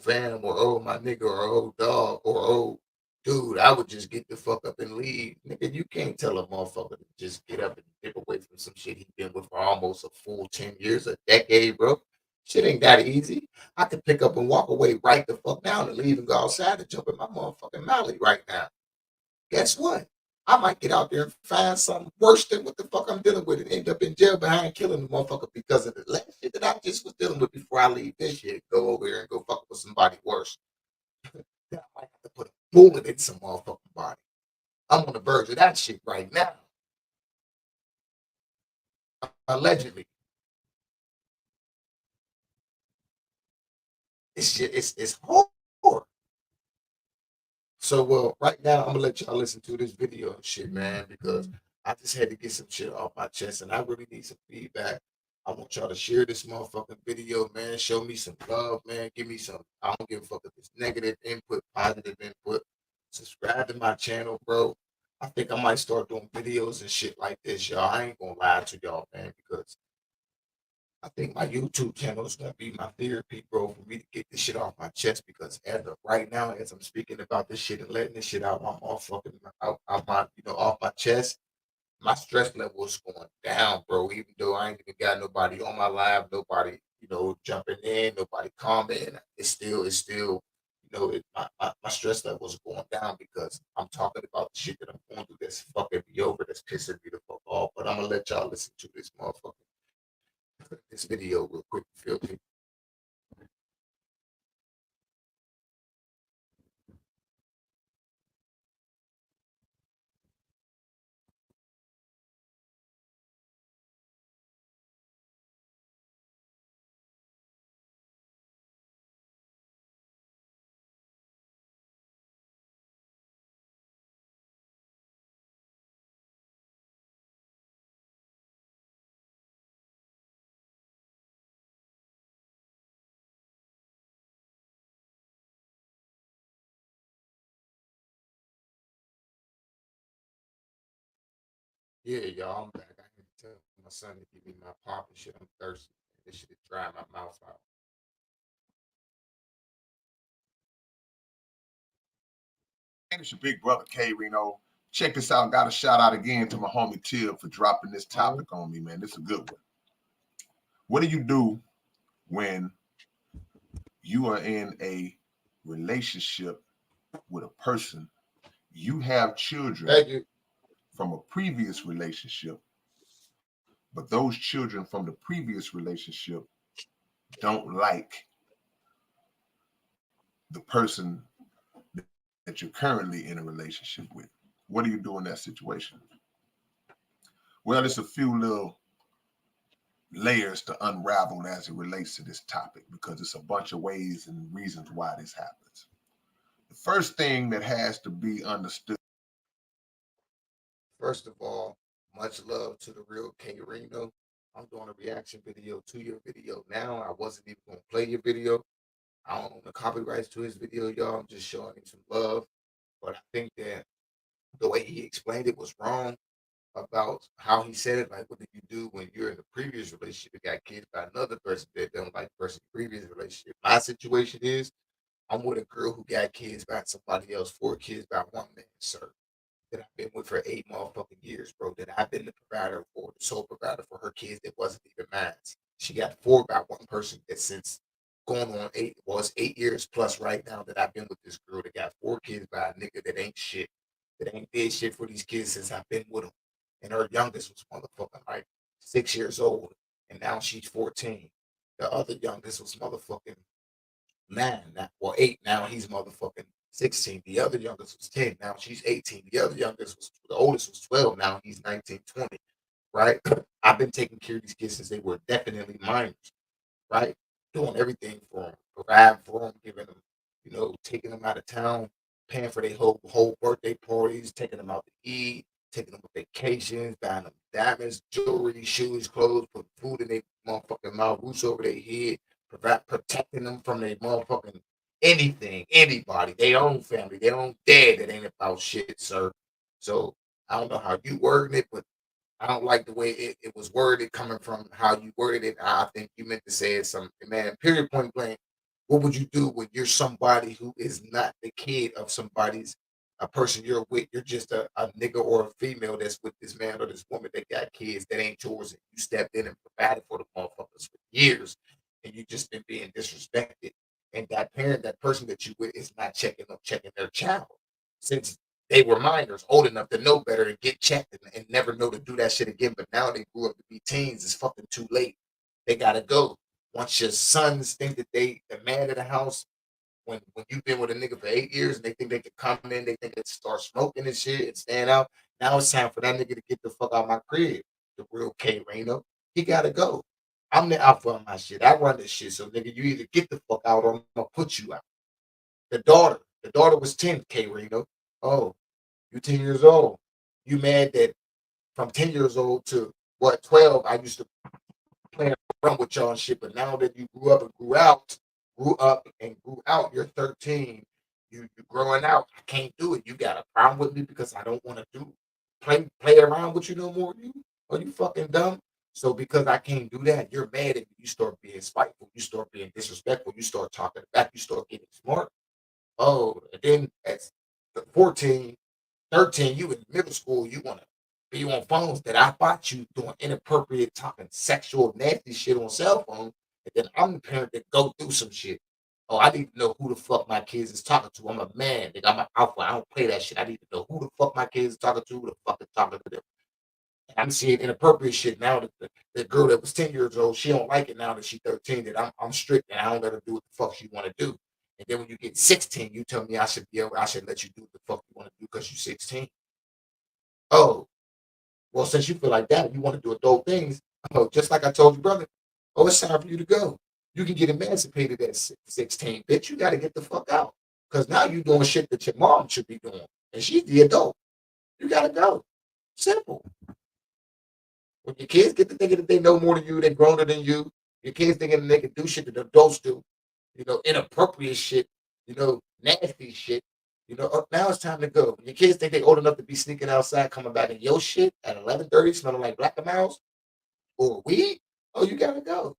fam, or oh, my nigga, or oh, dog, or oh, dude, I would just get the fuck up and leave. Nigga, you can't tell a motherfucker to just get up and dip away from some shit he been with for almost a full 10 years, a decade, bro. Shit ain't that easy. I could pick up and walk away right the fuck now and leave and go outside and jump in my motherfucking Mally right now. Guess what? I might get out there and find something worse than what the fuck I'm dealing with and end up in jail behind killing the motherfucker because of the last shit that I just was dealing with before I leave this shit. Go over here and go fuck with somebody worse. Then I might have to put a bullet in some motherfucking body. I'm on the verge of that shit right now. Allegedly. This shit it's hard. So, well, right now I'm gonna let y'all listen to this video and shit, man, because I just had to get some shit off my chest, and I really need some feedback. I want y'all to share this motherfucking video, man. Show me some love, man. Give me some. I don't give a fuck if it's negative input, positive input. Subscribe to my channel, bro. I think I might start doing videos and shit like this, y'all. I ain't gonna lie to y'all, man, because I think my YouTube channel is gonna be my therapy, bro, for me to get this shit off my chest. Because as of right now, as I'm speaking about this shit and letting this shit out, I'm all fucking out my, off my chest. my stress level was going down, bro. Even though I ain't even got nobody on my live, nobody, jumping in, nobody commenting. It's still, my stress level was going down because I'm talking about the shit that I'm going through that's fucking me over, that's pissing me the fuck off. But I'm gonna let y'all listen to this motherfucker, this video real quick, filthy. Yeah, y'all, I'm back. I had to tell my son to give me my pop and shit. I'm thirsty. This shit is drying my mouth out. And it's your big brother, K Reno. Check this out. Got a shout out again to my homie Tib for dropping this topic on me, man. This is a good one. What do you do when you are in a relationship with a person? You have children Thank you. from a previous relationship, but those children from the previous relationship don't like the person that you're currently in a relationship with. What do you do in that situation? Well, it's a few little layers to unravel as it relates to this topic because it's a bunch of ways and reasons why this happens. The first thing that has to be understood. First of all, much love to the real K Reno. I'm doing a reaction video to your video now. I wasn't even going to play your video. I don't own the copyrights to his video, y'all. I'm just showing him some love. But I think that the way he explained it was wrong about how he said it. Like, what do you do when you're in a previous relationship and got kids by another person that don't like the person's previous relationship? My situation is I'm with a girl who got kids by somebody else, 4 kids by one man, sir, that I've been with for 8 motherfucking years, bro. That I've been the provider for, the sole provider for her kids that wasn't even mine. She got four by one person that since going on eight, well, it's 8 years plus right now that I've been with this girl that got 4 kids by a nigga that ain't shit, that ain't did shit for these kids since I've been with them. And her youngest was motherfucking like 6 years old, and now she's 14. The other youngest was motherfucking nine, now, well, eight. Now he's motherfucking 16. The other youngest was 10. Now she's 18. The other youngest was, the oldest was 12. Now he's 19, 20. Right? I've been taking care of these kids since they were definitely minors, right? Doing everything for them, providing for them, giving them, taking them out of town, paying for their whole birthday parties, taking them out to eat, taking them on vacations, buying them diamonds, jewelry, shoes, clothes, putting food in their motherfucking mouth, roofs over their head, protecting them from their motherfucking anything, anybody, their own family, their own dad that ain't about shit, sir. So I don't know how you wording it, but I don't like the way it was worded coming from how you worded it. I think you meant to say it some man, period point blank. What would you do when you're somebody who is not the kid of somebody's a person you're with? You're just a nigga or a female that's with this man or this woman that got kids that ain't yours, and you stepped in and provided for the motherfuckers for years, and you just been being disrespected. And that parent, that person that you with is not checking their child. Since they were minors, old enough to know better and get checked and never know to do that shit again. But now they grew up to be teens. It's fucking too late. They gotta go. Once your sons think that they the man of the house, when you've been with a nigga for 8 years and they think they can come in, they think they start smoking and shit and stand out. Now it's time for that nigga to get the fuck out of my crib. The real K Reno. He gotta go. I'm the alpha of my shit. I run this shit. So nigga, you either get the fuck out or I'm gonna put you out. The daughter was 10, K Reno. Oh, you 10 years old. You mad that from 10 years old to what 12, I used to play around with y'all and shit, but now that you grew up and grew out, you're 13. You growing out. I can't do it. You got a problem with me because I don't want to do play around with you no more. Are you fucking dumb? So because I can't do that, you're mad at me. You start being spiteful. You start being disrespectful. You start talking back. You start getting smart. Oh, and then at 14, 13, you in middle school, you want to be on phones that I bought you doing inappropriate talking sexual nasty shit on cell phone, and then I'm the parent that go through some shit. Oh, I need to know who the fuck my kids is talking to. I'm a man, nigga. I'm an alpha. I don't play that shit. I need to know who the fuck my kids is talking to, who the fuck is talking to them. And I'm seeing inappropriate shit now that the girl that was 10 years old, she don't like it now that she's 13, that I'm strict and I don't let her do what the fuck she want to do. And then when you get 16, you tell me I should let you do what the fuck you want to do because you're 16. Oh, well, since you feel like that, you want to do adult things. Oh, just like I told you, brother. Oh, it's time for you to go. You can get emancipated at 16, bitch. You got to get the fuck out because now you're doing shit that your mom should be doing, and she's the adult. You got to go. Simple. When your kids get to thinking that they know more than you, they're growner than you. Your kids thinking that they can do shit that adults do. Inappropriate shit. Nasty shit. Now it's time to go. When your kids think they're old enough to be sneaking outside, coming back in your shit at 11:30, smelling like Black and Mouse or weed. Oh, you gotta go.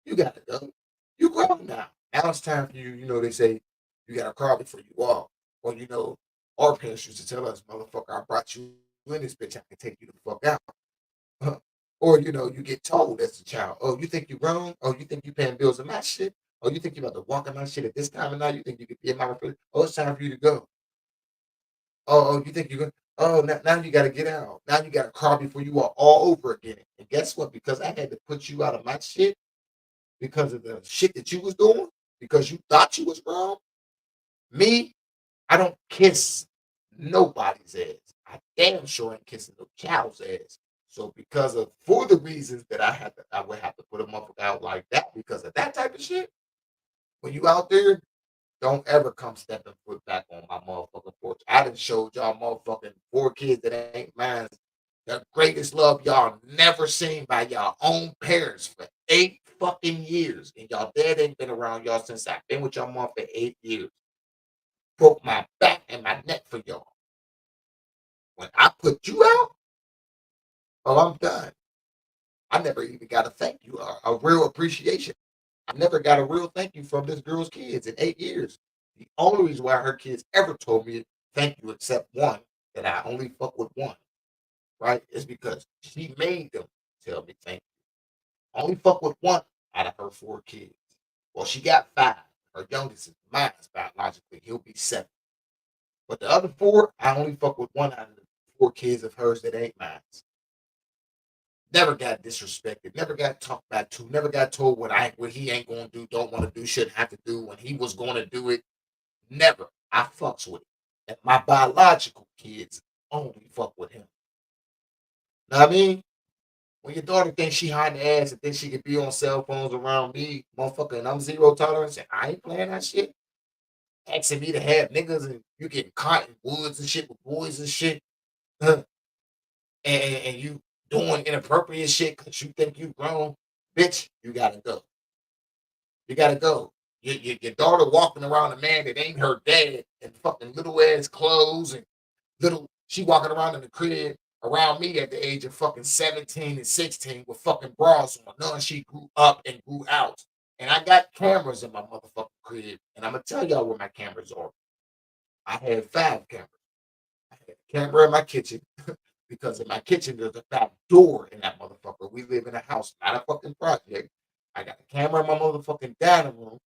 You gotta go. You grown now. Now it's time for you. They say you gotta crawl before you walk. Or our parents used to tell us, motherfucker, I brought you in this bitch. I can take you the fuck out. Or you get told as a child, oh, you think you grown? Oh, you think you paying bills in my shit? Oh, you think you about to walk in my shit at this time of night? You think you could be in my refrigerator? Oh, it's time for you to go. Oh, you think you're going? Oh, now you got to get out. Now you got to crawl before you are all over again. And guess what? Because I had to put you out of my shit because of the shit that you was doing, because you thought you was grown. Me, I don't kiss nobody's ass. I damn sure ain't kissing no child's ass. So for the reasons that I would have to put a motherfucker out like that because of that type of shit. When you out there, don't ever come stepping foot back on my motherfucking porch. I done showed y'all motherfucking 4 kids that ain't mine the greatest love y'all never seen by y'all own parents for 8 fucking years. And y'all dad ain't been around y'all since I've been with y'all mom for 8 years. Broke my back and my neck for y'all. When I put you out, oh, I'm done. I never even got a thank you, a real appreciation. I never got a real thank you from this girl's kids in 8 years. The only reason why her kids ever told me thank you, except one, that I only fuck with one, right, is because she made them tell me thank you. Only fuck with one out of her 4 kids. Well, she got 5. Her youngest is mine biologically. He'll be 7. But the other 4, I only fuck with one out of the 4 kids of hers that ain't mine. Never got disrespected, never got talked back to, never got told what he ain't gonna do, don't want to do, shouldn't have to do when he was gonna do it. Never. I fucks with it. And my biological kids only fuck with him. Know what I mean? When your daughter thinks she hiding the ass and thinks she could be on cell phones around me, motherfucker, and I'm zero tolerance, and I ain't playing that shit. Asking me to have niggas and you getting caught in woods and shit with boys and shit. And you doing inappropriate shit because you think you grown, bitch, you gotta go. You gotta go. Your daughter walking around a man that ain't her dad and fucking little ass clothes and she walking around in the crib around me at the age of fucking 17 and 16 with fucking bras on. None she grew up and grew out. And I got cameras in my motherfucking crib. And I'm gonna tell y'all where my cameras are. I had 5 cameras. I had a camera in my kitchen. Because in my kitchen, there's a back door in that motherfucker. We live in a house, not a fucking project. I got a camera in my motherfucking dining room,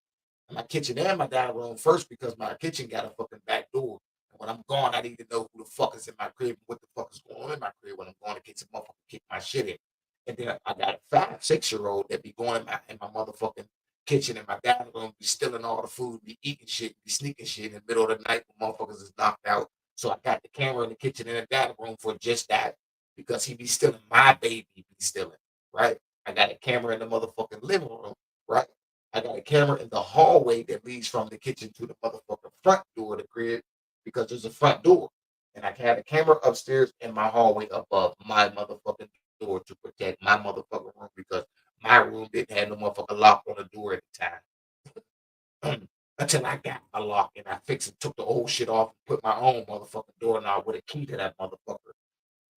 in my kitchen and my dining room first because my kitchen got a fucking back door. And when I'm gone, I need to know who the fuck is in my crib and what the fuck is going on in my crib when I'm going to get some motherfucker kick my shit in. And then I got a 5, 6 year old that be going in my motherfucking kitchen in my dining room, be stealing all the food, be eating shit, be sneaking shit in the middle of the night when motherfuckers is knocked out. So I got the camera in the kitchen and the dining room for just that because he be stealing my baby, be stealing, right? I got a camera in the motherfucking living room, right? I got a camera in the hallway that leads from the kitchen to the motherfucking front door of the crib because there's a front door. And I had a camera upstairs in my hallway above my motherfucking door to protect my motherfucking room because my room didn't have no motherfucking lock on the door at the time. Until I got a lock and I fixed and took the old shit off and put my own motherfucking doorknob with a key to that motherfucker.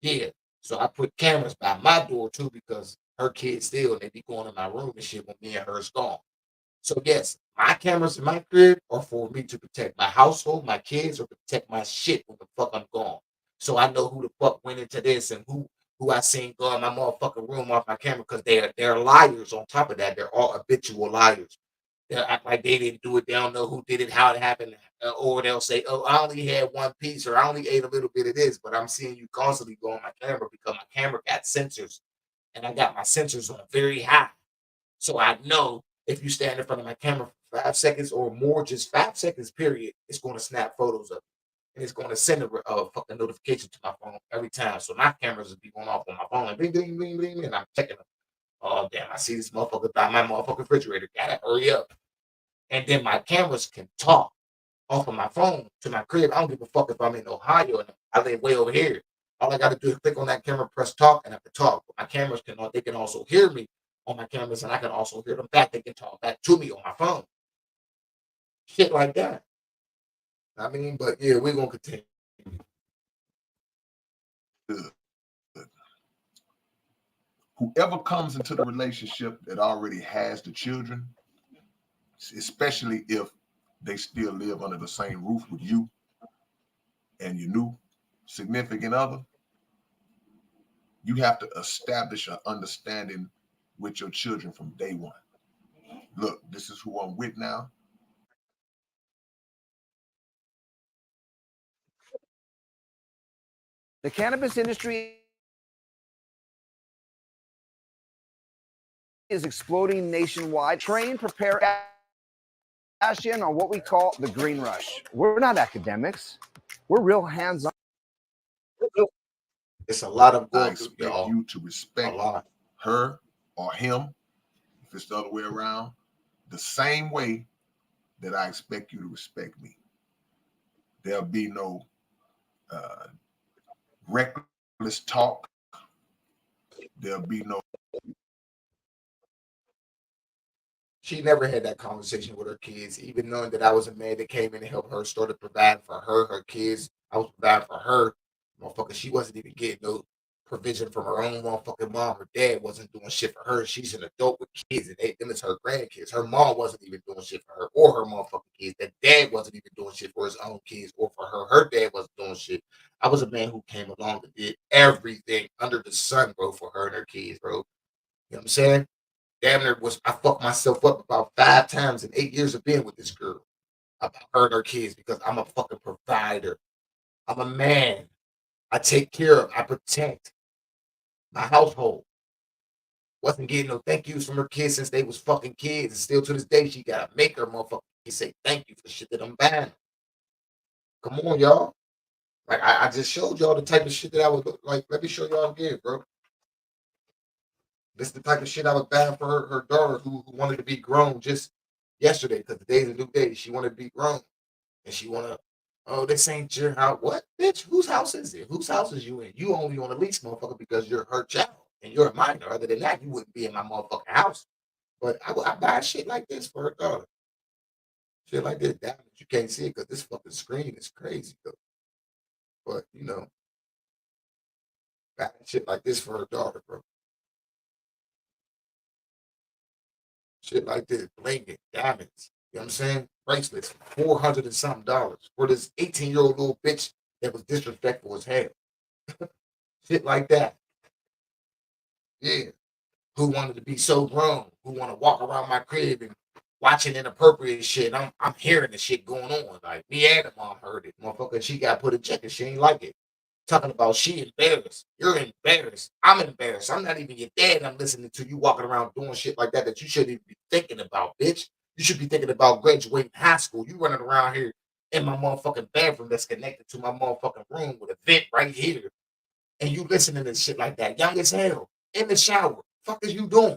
Yeah. So I put cameras by my door too because her kids still and they be going in my room and shit when me and her's gone. So yes, my cameras in my crib are for me to protect my household, my kids, or protect my shit when the fuck I'm gone. So I know who the fuck went into this and who I seen go in my motherfucking room off my camera because they're liars on top of that. They're all habitual liars. They'll act like they didn't do it. They don't know who did it, how it happened, or they'll say, "Oh, I only had one piece, or I only ate a little bit of this." But I'm seeing you constantly go on my camera because my camera got sensors, and I got my sensors on very high, so I know if you stand in front of my camera for 5 seconds or more, just 5 seconds, period, it's going to snap photos of it. And it's going to send a fucking notification to my phone every time. So my cameras will be going off on my phone, like bling, bling, bling, bling, and I'm checking them. Oh, damn, I see this motherfucker by my motherfucking refrigerator. Gotta hurry up. And then my cameras can talk off of my phone to my crib. I don't give a fuck if I'm in Ohio and I live way over here. All I got to do is click on that camera, press talk, and I can talk. But my cameras they can also hear me on my cameras, and I can also hear them back. They can talk back to me on my phone. Shit like that. I mean, but yeah, we're gonna continue. Good. Whoever comes into the relationship that already has the children, especially if they still live under the same roof with you and your new significant other, you have to establish an understanding with your children from day one. Look, this is who I'm with now. The cannabis industry is exploding nationwide. Train, prepare, cash in on what we call the green rush. We're not academics. We're real hands-on. It's a lot of I going through, expect y'all. you to A respect lot. her or him, if it's the other way around, the same way that I expect you to respect me. There'll be no reckless talk. There'll be no She never had that conversation with her kids, even knowing that I was a man that came in and helped her, started providing for her, her kids. I was providing for her. Motherfucker, she wasn't even getting no provision from her own motherfucking mom. Her dad wasn't doing shit for her. She's an adult with kids, and them is her grandkids. Her mom wasn't even doing shit for her or her motherfucking kids. That dad wasn't even doing shit for his own kids or for her. Her dad wasn't doing shit. I was a man who came along and did everything under the sun, bro, for her and her kids, bro. You know what I'm saying? Damn near was I fucked myself up about 5 times in 8 years of being with this girl about her and her kids because I'm a fucking provider. I'm a man. I take care of, I protect my household. Wasn't getting no thank yous from her kids since they was fucking kids. And still to this day, she gotta make her motherfucking kids say thank you for shit that I'm buying. Come on, y'all. Like I just showed y'all the type of shit that I was like. Let me show y'all again, bro. This is the type of shit I was buying for her daughter who wanted to be grown just yesterday because today's a new day. She wanted to be grown and she wanna. Oh, this ain't your house. What, bitch? Whose house is it? Whose house is you in? You only on the lease, motherfucker, because you're her child and you're a minor. Other than that, you wouldn't be in my motherfucking house. But I buy shit like this for her daughter. Shit like this. Damn it, you can't see it because this fucking screen is crazy though. But buy shit like this for her daughter, bro. Shit like this, blanket, diamonds. You know what I'm saying? Bracelets, $400 and something dollars for this 18-year-old little bitch that was disrespectful as hell. Shit like that. Yeah. Who wanted to be so grown? Who want to walk around my crib and watching inappropriate shit? I'm hearing the shit going on. Like me and the mom heard it, motherfucker. She got put in check and she ain't like it. Talking about she embarrassed. You're embarrassed. I'm embarrassed. I'm not even your dad. And I'm listening to you walking around doing shit like that you shouldn't even be thinking about, bitch. You should be thinking about graduating high school. You running around here in my motherfucking bathroom that's connected to my motherfucking room with a vent right here. And you listening to shit like that. Young as hell. In the shower. Fuck is you doing?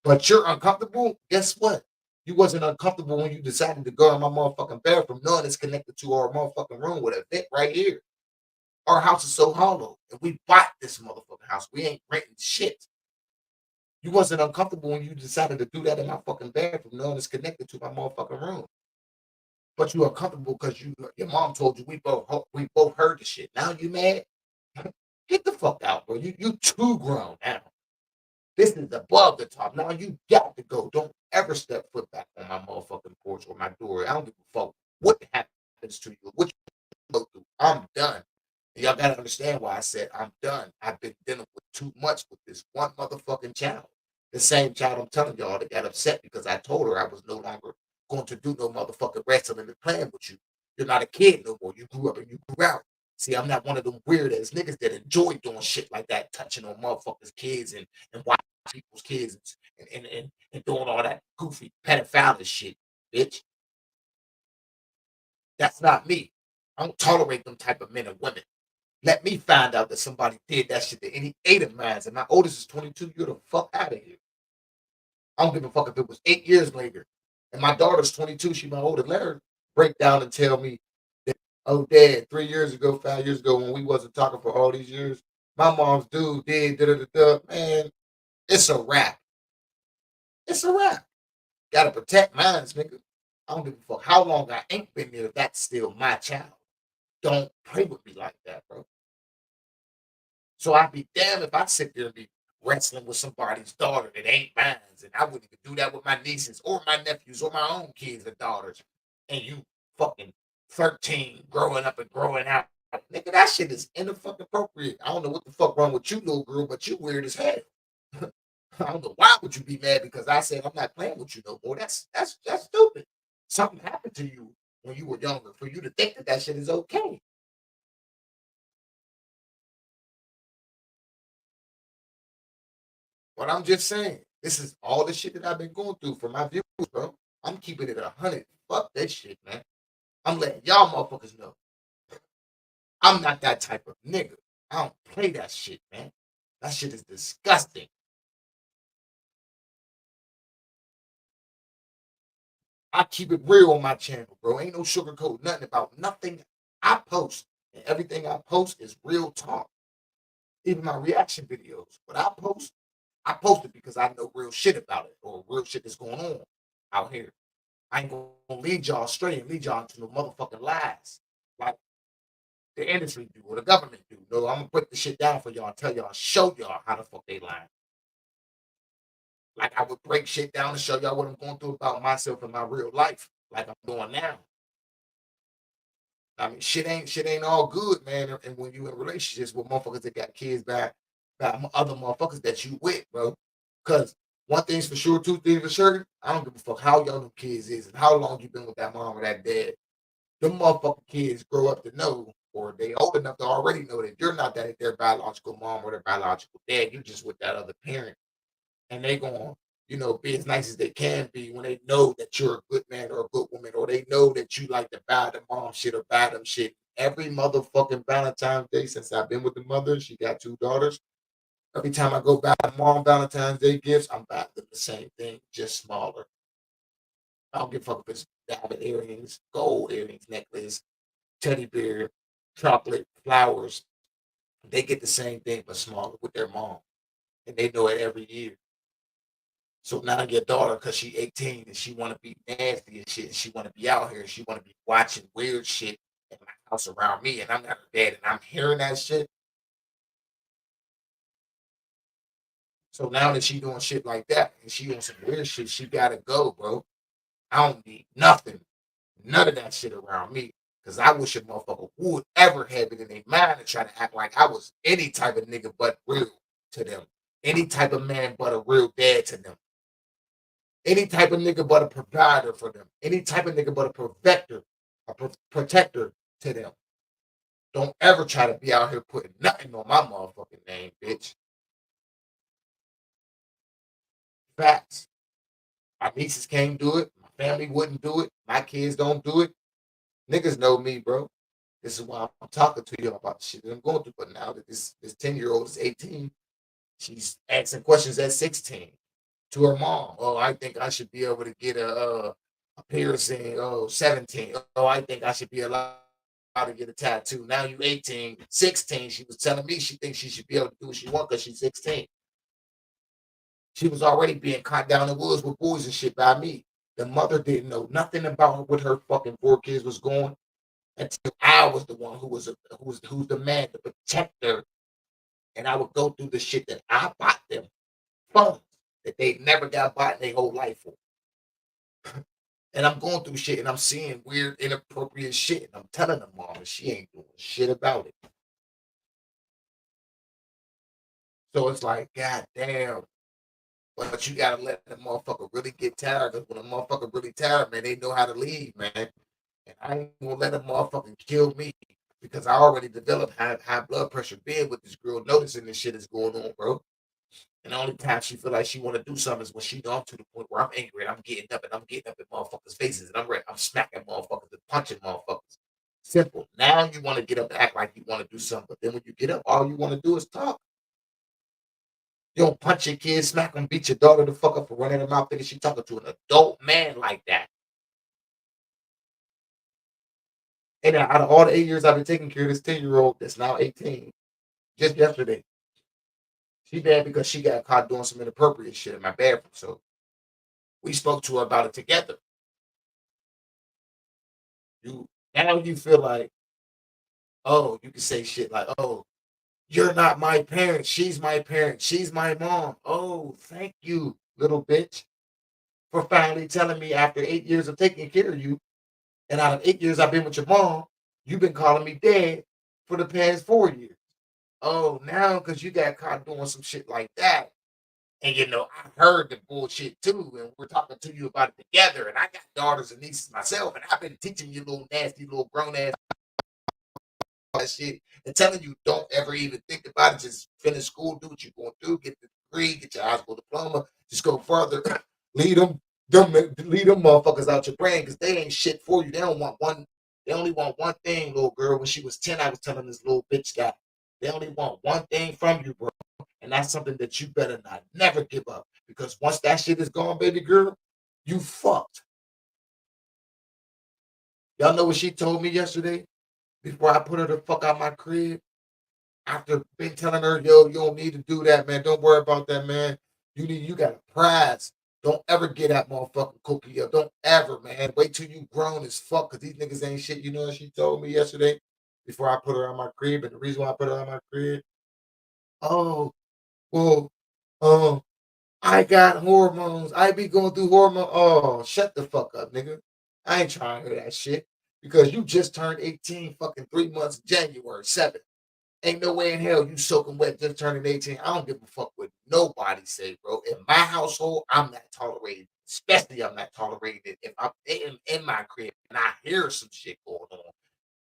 But you're uncomfortable. Guess what? You wasn't uncomfortable when you decided to go in my motherfucking bathroom. None is connected to our motherfucking room with a vent right here. Our house is so hollow, and we bought this motherfucking house. We ain't renting shit. You wasn't uncomfortable when you decided to do that in my fucking bathroom. None is connected to my motherfucking room. But you uncomfortable because your mom told you we both heard the shit. Now you mad? Get the fuck out, bro. You too grown now. This is above the top. Now you got to go. Don't ever step foot back on my motherfucking porch or my door. I don't give a fuck what happens to you, what you go through. I'm done. Y'all gotta understand why I said I'm done. I've been dealing with too much with this one motherfucking child. The same child I'm telling y'all that got upset because I told her I was no longer going to do no motherfucking wrestling and playing with you. You're not a kid no more. You grew up and you grew out. See, I'm not one of them weird ass niggas that enjoy doing shit like that, touching on motherfuckers' kids and watching people's kids and doing all that goofy pedophile shit, bitch. That's not me. I don't tolerate them type of men and women. Let me find out that somebody did that shit to any eight of mine. And my oldest is 22. You're the fuck out of here. I don't give a fuck if it was 8 years later. And my daughter's 22. She my oldest. Let her break down and tell me that, oh, dad, 3 years ago, 5 years ago, when we wasn't talking for all these years, my mom's dude did da da da da. Man, it's a wrap. It's a wrap. Gotta protect mine, nigga. I don't give a fuck how long I ain't been there. That's still my child. Don't play with me like that, bro. So I'd be damned if I sit there and be wrestling with somebody's daughter that ain't mine. And I wouldn't even do that with my nieces or my nephews or my own kids and daughters. And you fucking 13 growing up and growing out. Nigga, that shit is inappropriate. I don't know what the fuck wrong with you, little girl, but you weird as hell. I don't know why would you be mad because I said I'm not playing with you no more. That's stupid. Something happened to you when you were younger for you to think that that shit is okay. But I'm just saying, this is all the shit that I've been going through for my viewers, bro. I'm keeping it 100. Fuck that shit, man. I'm letting y'all motherfuckers know. I'm not that type of nigga. I don't play that shit, man. That shit is disgusting. I keep it real on my channel, bro. Ain't no sugarcoat nothing about nothing I post. And everything I post is real talk. Even my reaction videos. What I post it because I know real shit about it or real shit that's going on out here. I ain't gonna lead y'all straight and lead y'all into no motherfucking lies like the industry do or the government do. No, I'm gonna put the shit down for y'all and tell y'all, show y'all how the fuck they lying. Like I would break shit down and show y'all what I'm going through about myself in my real life, like I'm doing now. I mean, shit ain't all good, man. And when you in relationships with motherfuckers that got kids by other motherfuckers that you with, bro. Because one thing's for sure, two things for sure. I don't give a fuck how young them kids is and how long you been with that mom or that dad. Them motherfucking kids grow up to know, or they old enough to already know that you're not that their biological mom or their biological dad. You're just with that other parent, and they going, be as nice as they can be when they know that you're a good man or a good woman, or they know that you like to buy the mom shit or buy them shit. Every motherfucking Valentine's Day since I've been with the mother, she got two daughters. Every time I go buy mom Valentine's Day gifts, I'm buying them the same thing, just smaller. I don't give a fuck if it's diamond earrings, gold earrings, necklace, teddy bear, chocolate, flowers. They get the same thing but smaller with their mom, and they know it every year. So now your daughter, because she 18 and she want to be nasty and shit, and she want to be out here, and she want to be watching weird shit in my house around me, and I'm not her dad, and I'm hearing that shit. So now that she doing shit like that, and she on some weird shit, she gotta go, bro. I don't need nothing, none of that shit around me. Cause I wish a motherfucker would ever have it in their mind to try to act like I was any type of nigga but real to them. Any type of man but a real dad to them. Any type of nigga but a provider for them. Any type of nigga but a protector, protector to them. Don't ever try to be out here putting nothing on my motherfucking name, bitch. Facts. My nieces can't do it. My family wouldn't do it. My kids don't do it. Niggas know me, bro. This is why I'm talking to you about the shit that I'm going through. But now that this 10-year-old is 18, she's asking questions at 16 to her mom. Oh, I think I should be able to get a piercing. Oh, 17. Oh, I think I should be allowed to get a tattoo. Now you 18, 16. She was telling me she thinks she should be able to do what she wants because she's 16. She was already being caught down the woods with boys and shit by me. The mother didn't know nothing about what her fucking 4 kids was going until I was the one who's the man, the protector, and I would go through the shit that I bought them funds that they never got bought in their whole life for. And I'm going through shit and I'm seeing weird, inappropriate shit, and I'm telling them mom, and she ain't doing shit about it. So it's like, God damn. But you gotta let the motherfucker really get tired. Cause when a motherfucker really tired, man, they know how to leave, man. And I ain't gonna let a motherfucker kill me because I already developed high blood pressure being with this girl, noticing this shit is going on, bro. And the only time she feel like she want to do something is when she know I'm to the point where I'm angry and I'm getting up in motherfuckers' faces and I'm ready. I'm smacking motherfuckers and punching motherfuckers. Simple. Now you want to get up and act like you want to do something, but then when you get up, all you want to do is talk. You don't punch your kids, smack them, beat your daughter the fuck up for running her mouth thinking she talking to an adult man like that. And out of all the 8 years I've been taking care of this 10-year-old that's now 18, just yesterday, she bad because she got caught doing some inappropriate shit in my bathroom. So we spoke to her about it together. You now you feel like, oh, you can say shit like, oh, you're not my parent. She's my parent. She's my mom. Oh, thank you, little bitch, for finally telling me after 8 years of taking care of you. And out of 8 years I've been with your mom, you've been calling me dad for the past 4 years. Oh, now because you got caught doing some shit like that. And I heard the bullshit too, and we're talking to you about it together. And I got daughters and nieces myself, and I've been teaching you little nasty little grown ass that shit and telling you don't ever even think about it. Just finish school, do what you're going to do, get the degree, get your high school diploma, just go further. lead lead them motherfuckers out your brain because they ain't shit for you. They don't want one. They only want one thing, little girl. When she was 10, I was telling this little bitch that they only want one thing from you, bro. And that's something that you better not never give up. Because once that shit is gone, baby girl, you fucked. Y'all know what she told me yesterday before I put her the fuck out my crib? After been telling her, yo, you don't need to do that, man. Don't worry about that, man. You got a prize. Don't ever get that motherfucking cookie up. Don't ever, man. Wait till you grown as fuck, because these niggas ain't shit. You know what she told me yesterday before I put her on my crib? And the reason why I put her on my crib, oh, well, um, I got hormones. I be going through hormones. Oh, shut the fuck up, nigga. I ain't trying to hear that shit. Because you just turned 18 fucking 3 months, January 7th. Ain't no way in hell you soaking wet just turning 18. I don't give a fuck what nobody say, bro. In my household, I'm not tolerated. Especially I'm not tolerated if I'm in my crib and I hear some shit going on.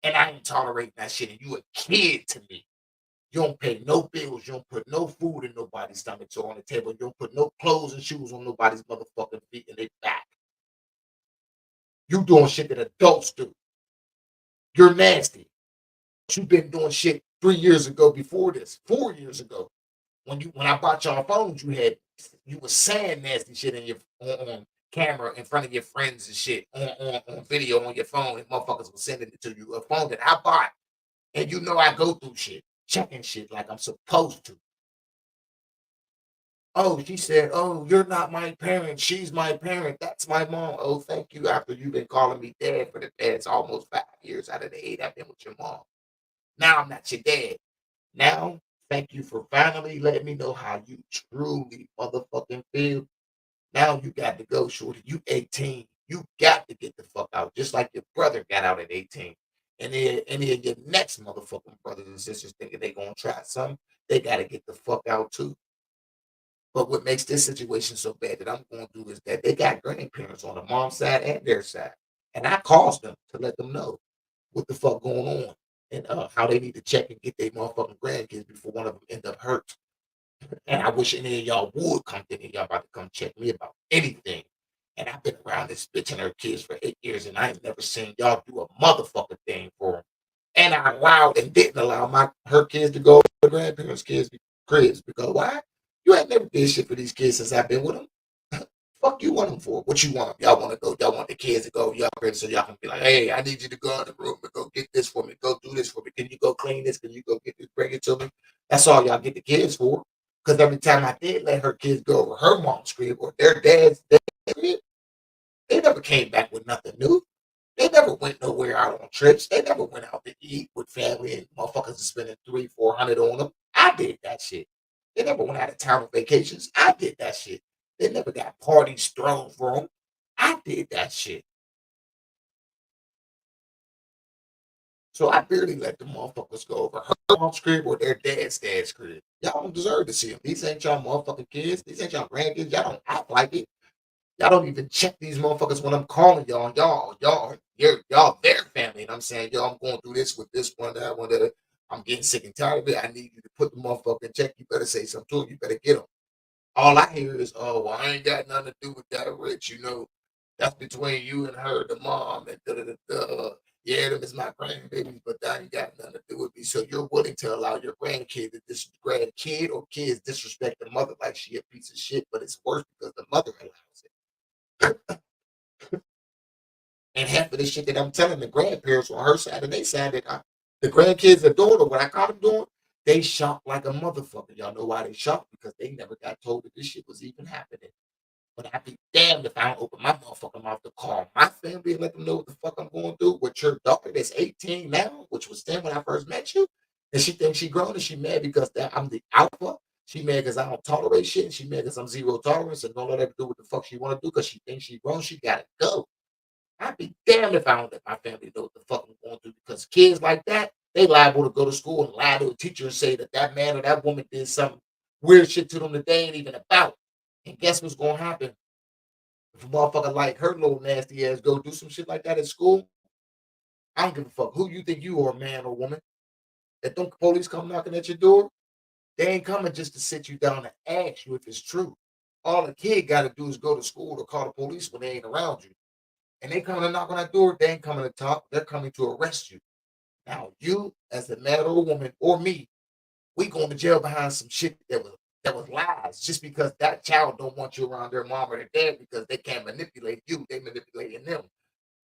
And I ain't tolerating that shit. And you a kid to me. You don't pay no bills. You don't put no food in nobody's stomach or on the table. You don't put no clothes and shoes on nobody's motherfucking feet and their back. You doing shit that adults do. You're nasty. You've been doing shit 3 years ago before this, 4 years ago. When I bought y'all phones, you was saying nasty shit in your on camera in front of your friends and shit on video on your phone, and motherfuckers was sending it to you. A phone that I bought, and I go through shit, checking shit like I'm supposed to. Oh, she said, "Oh, you're not my parent. She's my parent. That's my mom." Oh, thank you. After you've been calling me dad for the past almost 5 years out of the 8 I've been with your mom. Now I'm not your dad. Now, thank you for finally letting me know how you truly motherfucking feel. Now you got to go, shorty. You 18. You got to get the fuck out, just like your brother got out at 18. And then any of your next motherfucking brothers and sisters thinking they gonna try something, they gotta get the fuck out too. But what makes this situation so bad that I'm going through is that they got grandparents on the mom's side and their side. And I calls them to let them know what the fuck going on and how they need to check and get their motherfucking grandkids before one of them end up hurt. And I wish any of y'all would come to me. Y'all about to come check me about anything. And I've been around this bitch and her kids for 8 years, and I ain't never seen y'all do a motherfucking thing for them. And I allowed and didn't allow her kids to go to her grandparents' kids' cribs because why? You ain't never did shit for these kids since I've been with them. Fuck you want them for? What you want? Y'all want to go? Y'all want the kids to go? Y'all ready so y'all can be like, hey, I need you to go in the room and go get this for me. Go do this for me. Can you go clean this? Can you go get this? Bring it to me. That's all y'all get the kids for. Because every time I did let her kids go over her mom's crib or their dad's crib, they never came back with nothing new. They never went nowhere out on trips. They never went out to eat with family and motherfuckers are spending 300-400 on them. I did that shit. They never went out of town on vacations. I did that shit. They never got parties thrown for them. I did that shit. So I barely let the motherfuckers go over her mom's crib or their dad's crib. Y'all don't deserve to see them. These ain't y'all motherfucking kids. These ain't y'all grandkids. Y'all don't act like it. Y'all don't even check these motherfuckers when I'm calling y'all. Y'all their family. And I'm saying, yo, I'm going through this with this one, that one, that. I'm getting sick and tired of it. I need you to put the motherfucker in check. You better say something to him. You better get him. All I hear is, oh, well, I ain't got nothing to do with that, Rich. You know, that's between you and her, the mom, and da da da da. Yeah, them is my grandbabies, but that ain't got nothing to do with me. So you're willing to allow your grandkid to grandkid or kids disrespect the mother like she a piece of shit, but it's worse because the mother allows it. And half of the shit that I'm telling the grandparents on her side and they side the grandkids are doing or what I caught them doing, they shocked like a motherfucker. Y'all know why they shocked? Because they never got told that this shit was even happening. But I'd be damned if I don't open my motherfucking mouth to call my family and let them know what the fuck I'm going through with your daughter that's 18 now, which was 10 when I first met you. And she thinks she grown and she mad because I'm the alpha. She mad because I don't tolerate shit. And she mad because I'm zero tolerance and don't let her do what the fuck she want to do because she thinks she grown. She got to go. I'd be damned if I don't let my family know what the fuck I'm going through because kids like that, they liable to go to school and lie to a teacher and say that that man or that woman did some weird shit to them that they ain't even about. And guess what's going to happen? If a motherfucker like her little nasty ass go do some shit like that at school, I don't give a fuck who you think you are, man or woman. If them police come knocking at your door, they ain't coming just to sit you down and ask you if it's true. All the kid got to do is go to school or call the police when they ain't around you. And they coming to knock on that door, they ain't coming to talk. They're coming to arrest you. Now, you, as a man or a woman, or me, we going to jail behind some shit that was lies just because that child don't want you around their mom or their dad because they can't manipulate you. They manipulating them.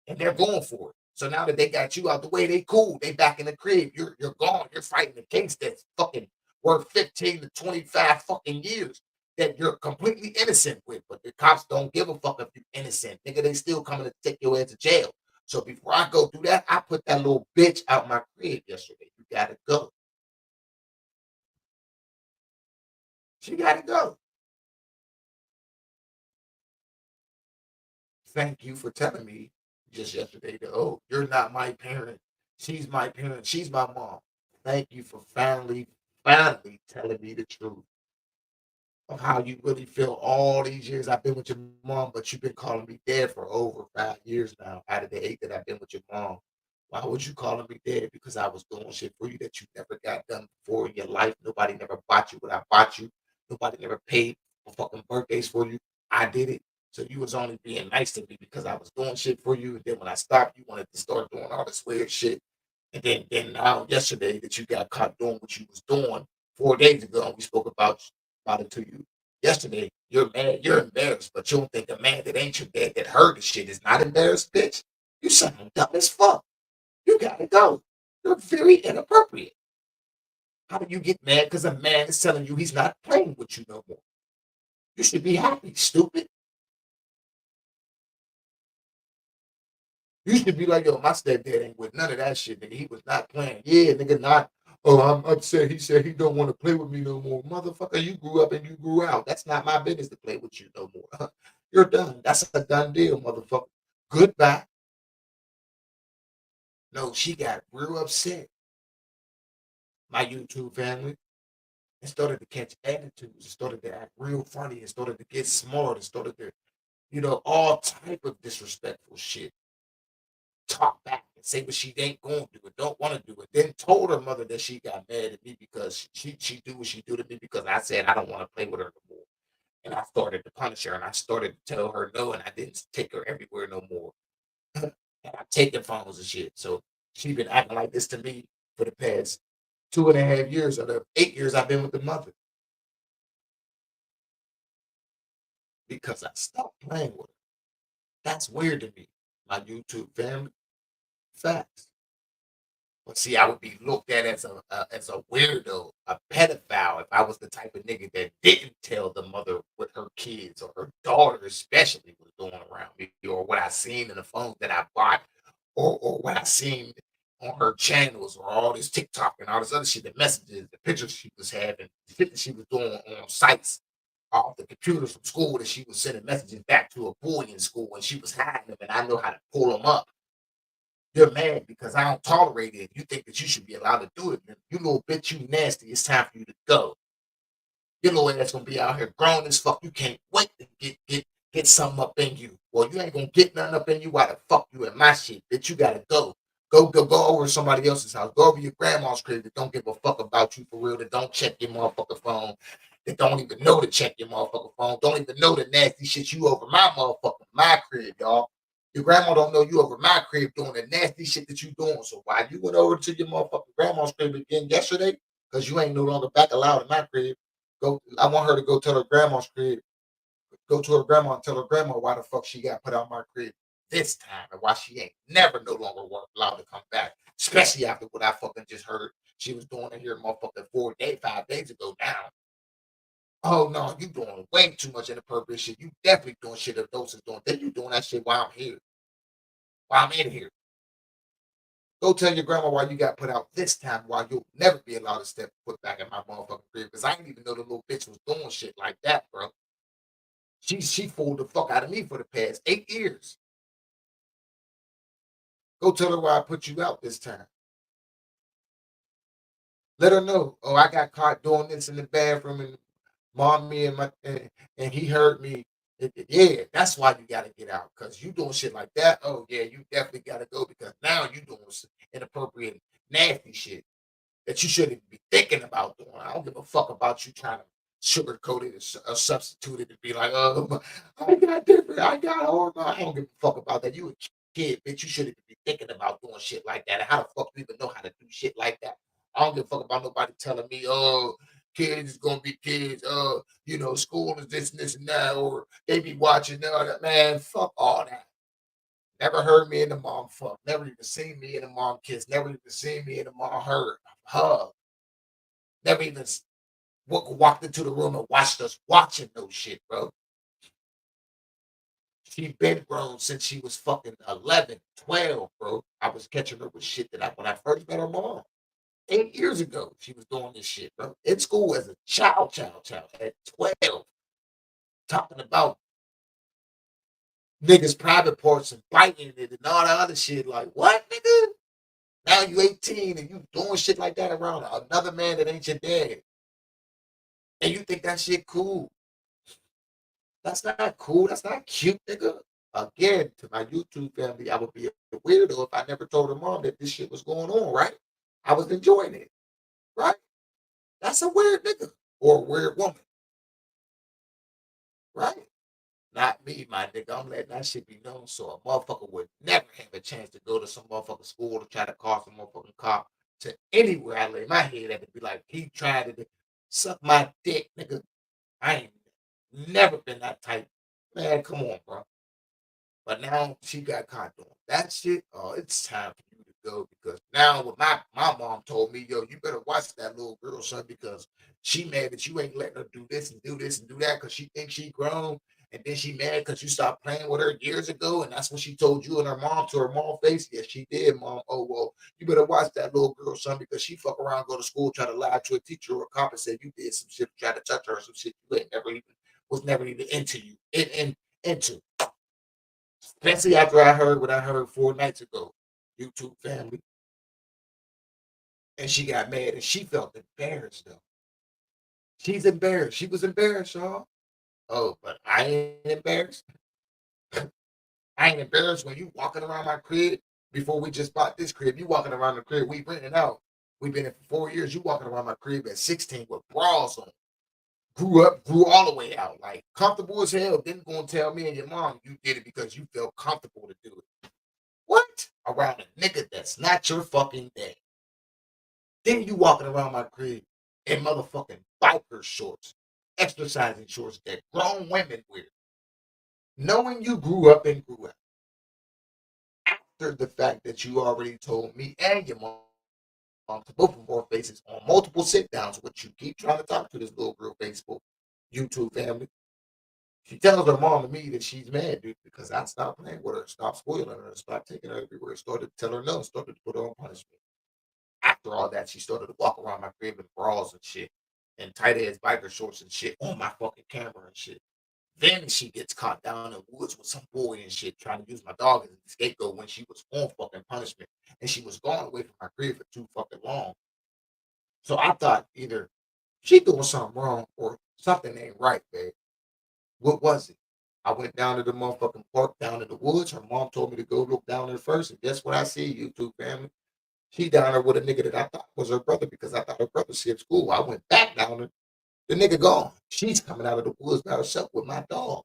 And they're going for it. So now that they got you out the way, they cool. They back in the crib. You're gone. You're fighting a case that's fucking worth 15 to 25 fucking years that you're completely innocent with. But the cops don't give a fuck if you're innocent. Nigga, they still coming to take your ass to jail. So before I go through that, I put that little bitch out my crib yesterday. You gotta go. She gotta go. Thank you for telling me just yesterday that, oh, you're not my parent. She's my parent. She's my mom. Thank you for finally telling me the truth of how you really feel all these years I've been with your mom, but you've been calling me dad for over 5 years now out of the 8 that I've been with your mom. Why would you calling me dad? Because I was doing shit for you that you never got done before in your life. Nobody never bought you what I bought you. Nobody never paid for fucking birthdays for you. I did it. So you was only being nice to me because I was doing shit for you. And then when I stopped, you wanted to start doing all this weird shit. And then now yesterday that you got caught doing what you was doing 4 days ago, and we spoke about it to you yesterday. You're mad, you're embarrassed, but you don't think a man that ain't your dad that heard the shit is not embarrassed, bitch. You sound dumb as fuck. You gotta go. You're very inappropriate. How do you get mad because a man is telling you he's not playing with you no more? You should be happy, stupid. You should be like, yo, my stepdad ain't with none of that shit, nigga. He was not playing. Yeah, nigga, not. Oh, I'm upset. He said he don't want to play with me no more. Motherfucker, you grew up and you grew out. That's not my business to play with you no more. You're done. That's a done deal, motherfucker. Goodbye. No, she got real upset. My YouTube family. It started to catch attitudes. It started to act real funny. It started to get smart. It started to, all type of disrespectful shit. Talk back and say what she ain't going to do it, don't want to do it. Then told her mother that she got mad at me because she do what she do to me because I said I don't want to play with her no more. And I started to punish her and I started to tell her no and I didn't take her everywhere no more. And I taking phones and shit. So she been acting like this to me for the past 2.5 years or the 8 years I've been with the mother because I stopped playing with her. That's weird to me. My YouTube family, facts. But see, I would be looked at as a weirdo, a pedophile, if I was the type of nigga that didn't tell the mother what her kids or her daughter especially was doing around me, or what I seen in the phones that I bought, or what I seen on her channels, or all this TikTok and all this other shit, the messages, the pictures she was having, the shit that she was doing on sites off the computers from school that she was sending messages back to a boy in school and she was hiding them, and I know how to pull them up. You're mad because I don't tolerate it. You think that you should be allowed to do it. You little bitch, you nasty. It's time for you to go. Your little ass gonna be out here grown as fuck. You can't wait to get something up in you. Well, you ain't gonna get nothing up in you. Why the fuck you in my shit, bitch? You gotta go. Go over to somebody else's house. Go over your grandma's crib that don't give a fuck about you for real, that don't check your motherfucking phone, that don't even know to check your motherfucking phone, don't even know the nasty shit you over my crib, y'all. Your grandma don't know you over my crib doing the nasty shit that you doing. So why you went over to your motherfucking grandma's crib again yesterday? Because you ain't no longer back allowed in my crib. Go. I want her to go tell her grandma's crib. Go to her grandma and tell her grandma why the fuck she got put out my crib this time and why she ain't never no longer allowed to come back. Especially after what I fucking just heard she was doing in here motherfucking 5 days ago now. Oh no, you doing way too much inappropriate shit. You definitely doing shit that those is doing. Then you doing that shit while I'm here. While I'm in here. Go tell your grandma why you got put out this time, why you'll never be allowed to step foot back in my motherfucking crib. Because I didn't even know the little bitch was doing shit like that, bro. She fooled the fuck out of me for the past 8 years. Go tell her why I put you out this time. Let her know. Oh, I got caught doing this in the bathroom and mommy and he heard me. Yeah, that's why you gotta get out. Cause you doing shit like that. Oh yeah, you definitely gotta go because now you doing inappropriate, nasty shit that you shouldn't be thinking about doing. I don't give a fuck about you trying to sugarcoat it or substitute it to be like, oh, I got different, I got hormone. I don't give a fuck about that. You a kid, bitch. You shouldn't be thinking about doing shit like that. And how the fuck you even know how to do shit like that? I don't give a fuck about nobody telling me, oh, kids is gonna be kids. School is this and this and that, or they be watching that. Man, fuck all that. Never heard me and the mom fuck. Never even seen me and the mom kiss. Never even seen me and the mom hug. Never even walked into the room and watched us watching no shit, bro. She been grown since she was fucking 11, 12, bro. I was catching her with shit when I first met her mom. 8 years ago, she was doing this shit, bro. In school as a child, at 12, talking about niggas' private parts and biting it and all that other shit. Like, what, nigga? Now you 18 and you doing shit like that around another man that ain't your dad. And you think that shit cool. That's not cool. That's not cute, nigga. Again, to my YouTube family, I would be a weirdo if I never told her mom that this shit was going on, right? I was enjoying it, right? That's a weird nigga or a weird woman, right? Not me, my nigga. I'm letting that shit be known so a motherfucker would never have a chance to go to some motherfucking school to try to call some motherfucking cop to anywhere I lay my head at to be like, he tried to suck my dick, nigga. I ain't never been that type. Man, come on, bro. But now she got caught doing that shit. Oh, it's time for you to go because now what my mom told me, yo, you better watch that little girl, son, because she mad that you ain't letting her do this and do this and do that because she thinks she grown. And then she mad because you stopped playing with her years ago. And that's what she told you and her mom to her mom face. Yes, she did, mom. Oh, well, you better watch that little girl, son, because she fuck around, go to school, try to lie to a teacher or a cop and say you did some shit, try to touch her or some shit you ain't never even was never even into you. Into. Especially after I heard what I heard 4 nights ago, YouTube family. And she got mad and she felt embarrassed though. She's embarrassed. She was embarrassed, y'all. Oh, but I ain't embarrassed. I ain't embarrassed when you walking around my crib before we just bought this crib. You walking around the crib, we renting out. We've been in for 4 years. You walking around my crib at 16 with bras on. Grew all the way out. Like comfortable as hell. Didn't go and tell me and your mom you did it because you felt comfortable to do it. What? Around a nigga that's not your fucking dad. Then you walking around my crib in motherfucking biker shorts, exercising shorts that grown women wear. Knowing you grew up and grew up. After the fact that you already told me and your mom to both of our faces on multiple sit downs, which you keep trying to talk to this little girl Facebook, YouTube family. She tells her mom and me that she's mad, dude, because I stopped playing with her, stopped spoiling her, stopped taking her everywhere, started to tell her no, started to put her on punishment. After all that, she started to walk around my crib in bras and shit, and tight ass biker shorts and shit on my fucking camera and shit. Then she gets caught down in the woods with some boy and shit, trying to use my dog as a scapegoat when she was on fucking punishment. And she was gone away from my crib for too fucking long. So I thought either she doing something wrong or something ain't right, babe. What was it? I went down to the motherfucking park down in the woods. Her mom told me to go look down there first. And guess what I see, YouTube family? She down there with a nigga that I thought was her brother because I thought her brother skipped school. I went back down there. The nigga gone. She's coming out of the woods by herself with my dog.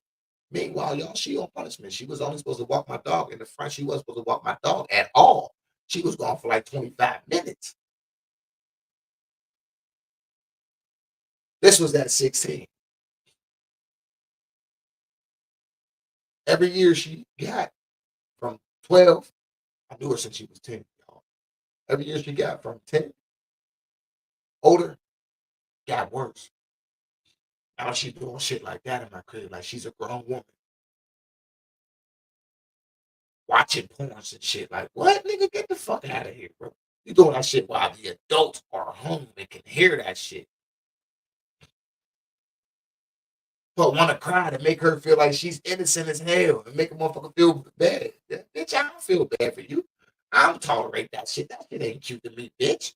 Meanwhile, y'all, she on punishment. She was only supposed to walk my dog in the front. She wasn't supposed to walk my dog at all. She was gone for like 25 minutes. This was at 16. Every year she got from 12. I knew her since she was 10, y'all. Every year she got from 10 older, got worse. Now she doing shit like that in my crib, like she's a grown woman. Watching porns and shit. Like, what, nigga? Get the fuck out of here, bro. You doing that shit while the adults are home and can hear that shit. But want to cry to make her feel like she's innocent as hell and make a motherfucker feel bad. Bitch, I don't feel bad for you. I don't tolerate that shit. That shit ain't cute to me, bitch.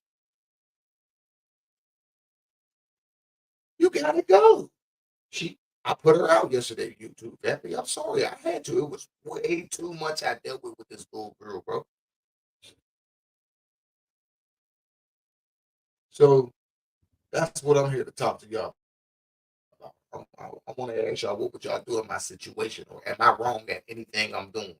You gotta go. I put her out yesterday, YouTube family. I'm sorry, I had to. It was way too much I dealt with this little girl, bro. So that's what I'm here to talk to y'all about. I want to ask y'all, what would y'all do in my situation, or am I wrong at anything I'm doing?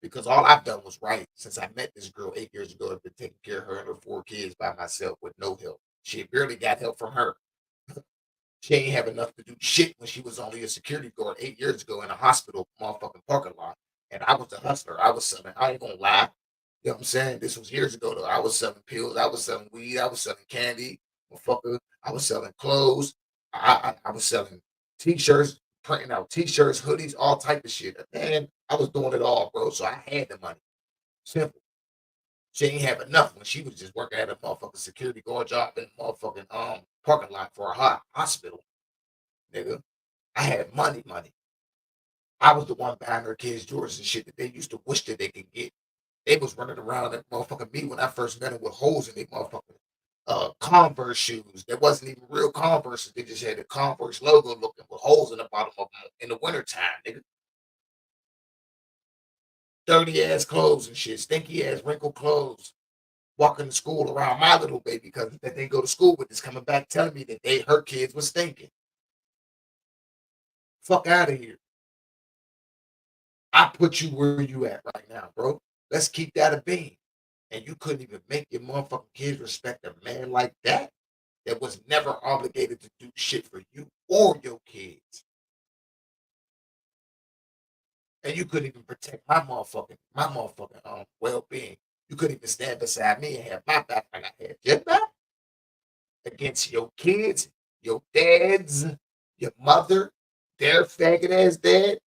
Because all I've done was right since I met this girl 8 years ago. I've been taking care of her and her 4 kids by myself with no help. She barely got help from her. She ain't have enough to do shit when she was only a security guard 8 years ago in a hospital motherfucking parking lot. And I was a hustler. I was selling, I ain't gonna lie. You know what I'm saying? This was years ago though. I was selling pills, I was selling weed, I was selling candy, motherfucker. I was selling clothes. I was selling t-shirts, printing out t-shirts, hoodies, all type of shit. Man, I was doing it all, bro. So I had the money. Simple. She ain't have enough when she was just working at a motherfucking security guard job in a motherfucking parking lot for a hospital, nigga. I had money. I was the one buying her kids Jordans and shit that they used to wish that they could get. They was running around that motherfucking me when I first met them with holes in their motherfucking Converse shoes. There wasn't even real Converse. They just had the Converse logo looking with holes in the bottom of them in the wintertime, nigga. Dirty ass clothes and shit, stinky ass wrinkled clothes. Walking to school around my little baby because that they go to school with is coming back telling me that her kids was stinking. Fuck out of here. I put you where you at right now, bro. Let's keep that a beam. And you couldn't even make your motherfucking kids respect a man like that was never obligated to do shit for you or your kids. And you couldn't even protect my motherfucking well-being. You couldn't even stand beside me and have my back like I had your back against your kids, your dads, your mother, their faggot ass dad,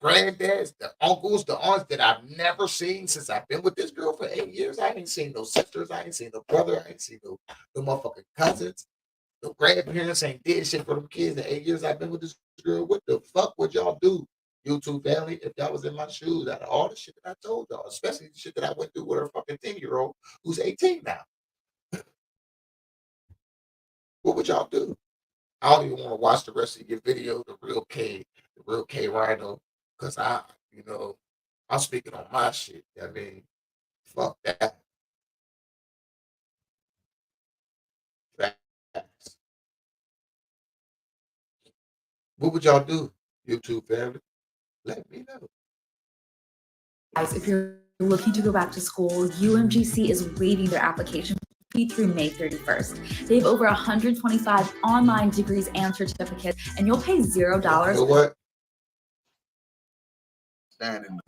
granddads, the uncles, the aunts that I've never seen since I've been with this girl for 8 years. I ain't seen no sisters. I ain't seen no brother. I ain't seen no motherfucking cousins. No grandparents ain't did shit for them kids in 8 years I've been with this girl. What the fuck would y'all do, YouTube family, if y'all was in my shoes out of all the shit that I told y'all, especially the shit that I went through with her fucking 10-year-old who's 18 now? What would y'all do? I don't even want to watch the rest of your video, the real K Rhino, because I'm speaking on my shit. I mean, fuck that. Facts. What would y'all do, YouTube family? Let me know. Guys, if you're looking to go back to school, UMGC is waiving their application fee through May 31st. They have over 125 online degrees and certificates, and you'll pay $0. You know what? Standing,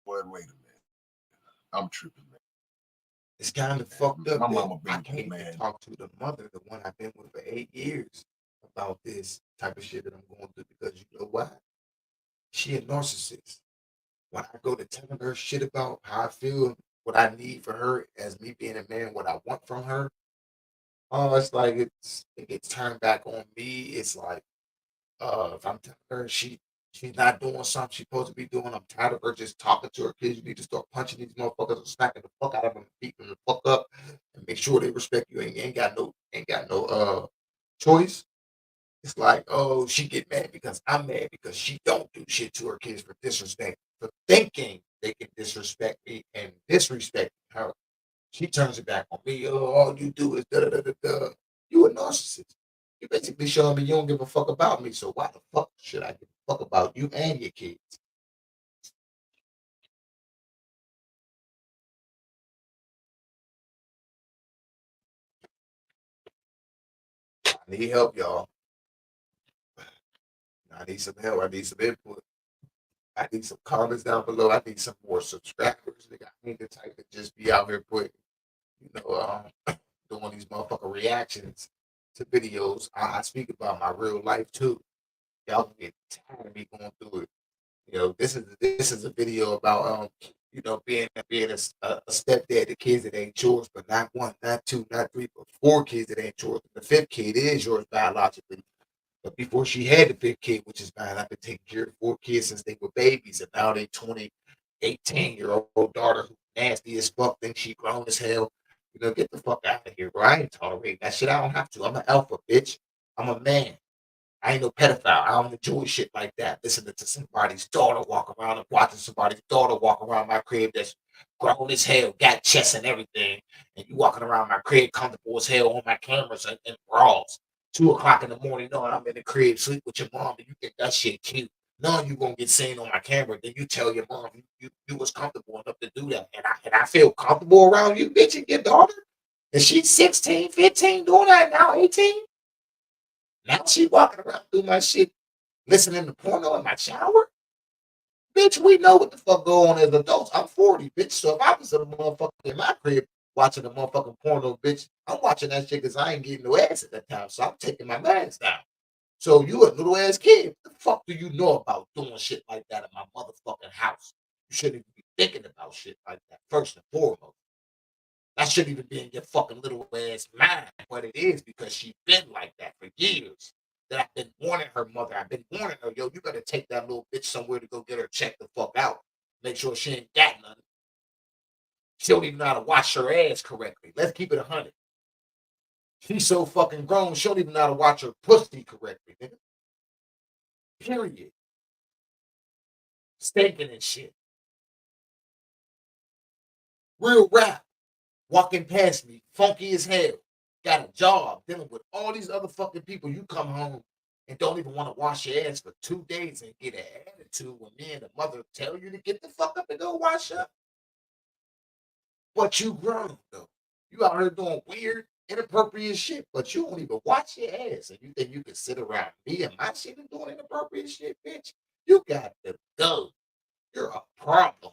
wait a minute. I'm tripping, man. It's kind of fucked up. My mama I been can't even talk to the mother, the one I've been with for 8 years, about this type of shit that I'm going through because you know why? She a narcissist. When I go to telling her shit about how I feel, what I need for her as me being a man, what I want from her, oh, it's like it gets turned back on me. It's like If I'm telling her she's not doing something she's supposed to be doing, I'm tired of her just talking to her kids. You need to start punching these motherfuckers and smacking the fuck out of them, beating them the fuck up, and make sure they respect you. Ain't got no choice. It's like, oh, she get mad because I'm mad because she don't do shit to her kids for disrespect, for thinking they can disrespect me and disrespect her. She turns it back on me. Oh, all you do is da da da da da. You a narcissist. You basically showing me you don't give a fuck about me. So why the fuck should I give a fuck about you and your kids? I need help, y'all. I need some help. I need some input. I need some comments down below. I need some more subscribers. Nigga, I need the type to just be out here putting, you know, doing these motherfucking reactions to videos. I speak about my real life too. Y'all get tired of me going through it. You know, this is a video about you know, being a stepdad to kids that ain't yours, but not one, not two, not three, but four kids that ain't yours. The fifth kid is yours biologically. But before she had the fifth kid, which is fine, I've been taking care of four kids since they were babies, and now they 20, 18-year-old daughter who's nasty as fuck, thinks she grown as hell. You know, get the fuck out of here, bro. I ain't tolerating that shit. I don't have to. I'm an alpha, bitch. I'm a man. I ain't no pedophile. I don't enjoy shit like that. Listening to somebody's daughter walk around and watching somebody's daughter walk around my crib that's grown as hell, got chest and everything, and you walking around my crib comfortable as hell on my cameras and bras. 2 o'clock in the morning, knowing I'm in the crib, sleep with your mom, and you think that shit cute. Knowing you gonna get seen on my camera, then you tell your mom you was comfortable enough to do that, and I feel comfortable around you, bitch, and your daughter, and she's 16, 15, doing that now, 18. Now she walking around through my shit, listening to porno in my shower. Bitch, we know what the fuck go on as adults. I'm 40, bitch. So if I was a motherfucker in my crib watching a motherfucking porno, bitch, I'm watching that shit because I ain't getting no ass at that time. So I'm taking my mask down. So you a little ass kid. What the fuck do you know about doing shit like that in my motherfucking house? You shouldn't even be thinking about shit like that, first and foremost. That shouldn't even be in your fucking little ass mind, but it is because she's been like that for years. That I've been warning her mother. I've been warning her, yo, you better take that little bitch somewhere to go get her checked the fuck out. Make sure she ain't got nothing. She don't even know how to wash her ass correctly. Let's keep it 100. She's so fucking grown, she don't even know how to watch her pussy correctly, nigga. Period. Stinking and shit. Real rap. Walking past me, funky as hell. Got a job dealing with all these other fucking people. You come home and don't even want to wash your ass for 2 days and get an attitude when me and the mother tell you to get the fuck up and go wash up. But you grown though. You out here doing weird, inappropriate shit, but you don't even wash your ass. And you think you can sit around me and my shit and doing inappropriate shit, bitch? You got to go. You're a problem.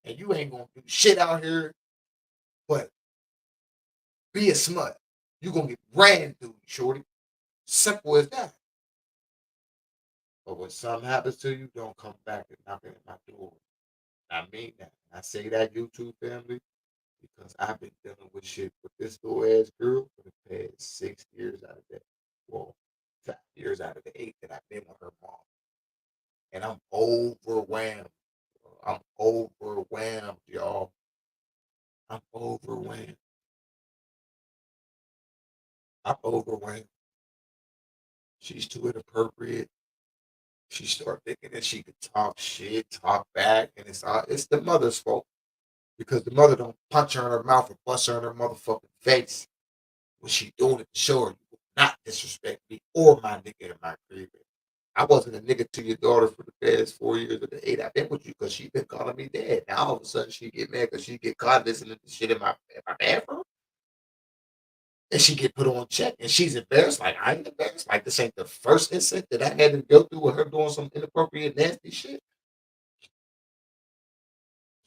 And you ain't gonna do shit out here but be a smut. You gonna get ran through, shorty. Simple as that. But when something happens to you, don't come back and knocking at my door. I mean that. I say that, YouTube family, because I've been dealing with shit with this little ass girl for the past 6 years out of that. Well, 5 years out of the 8 that I've been with her mom. And I'm overwhelmed. I'm overwhelmed, y'all. I'm overwhelmed. I'm overwhelmed. She's too inappropriate. She started thinking that she could talk shit, talk back, and it's the mother's fault because the mother don't punch her in her mouth or bust her in her motherfucking face when she doing it to show her you will not disrespect me or my nigga in my crib. I wasn't a nigga to your daughter for the past 4 years of the 8 I've been with you because she been calling me dad. Now all of a sudden she get mad because she get caught listening to shit in my bathroom. And she get put on check and she's embarrassed. Like, I ain't embarrassed. Like, this ain't the first incident that I had to go through with her doing some inappropriate, nasty shit.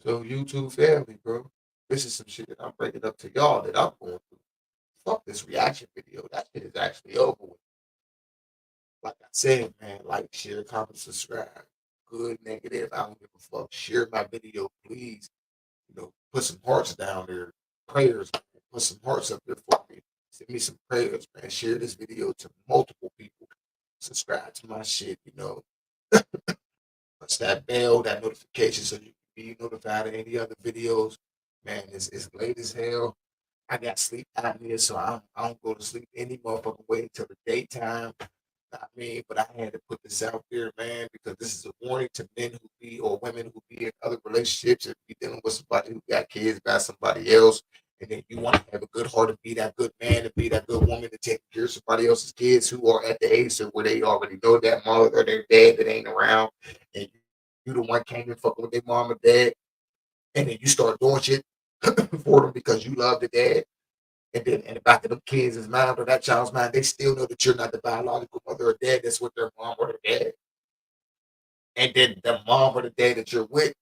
So, YouTube family, bro, this is some shit that I'm bringing up to y'all that I'm going through. Fuck this reaction video. That shit is actually over with. Like I said, man, like, share, comment, subscribe. Good, negative, I don't give a fuck. Share my video, please. You know, put some hearts down there. Prayers. Put some hearts up there for me. Send me some prayers, man. Share this video to multiple people. subscribe to my shit, Press that bell, that notification so you can be notified of any other videos. Man, it's late as hell. I got sleep apnea, so I don't go to sleep any motherfucking way until the daytime. I mean, but I had to put this out there, man, because this is a warning to men who be or women who be in other relationships and be dealing with somebody who got kids by somebody else. And then you want to have a good heart to be that good man, to be that good woman, to take care of somebody else's kids who are at the age where they already know that mother or their dad that ain't around. And you the one came and fucking with their mom or dad. And then you start doing shit for them because you love the dad. And then in the back of them kids' mind or that child's mind, they still know that you're not the biological mother or dad that's with their mom or their dad. And then the mom or the dad that you're with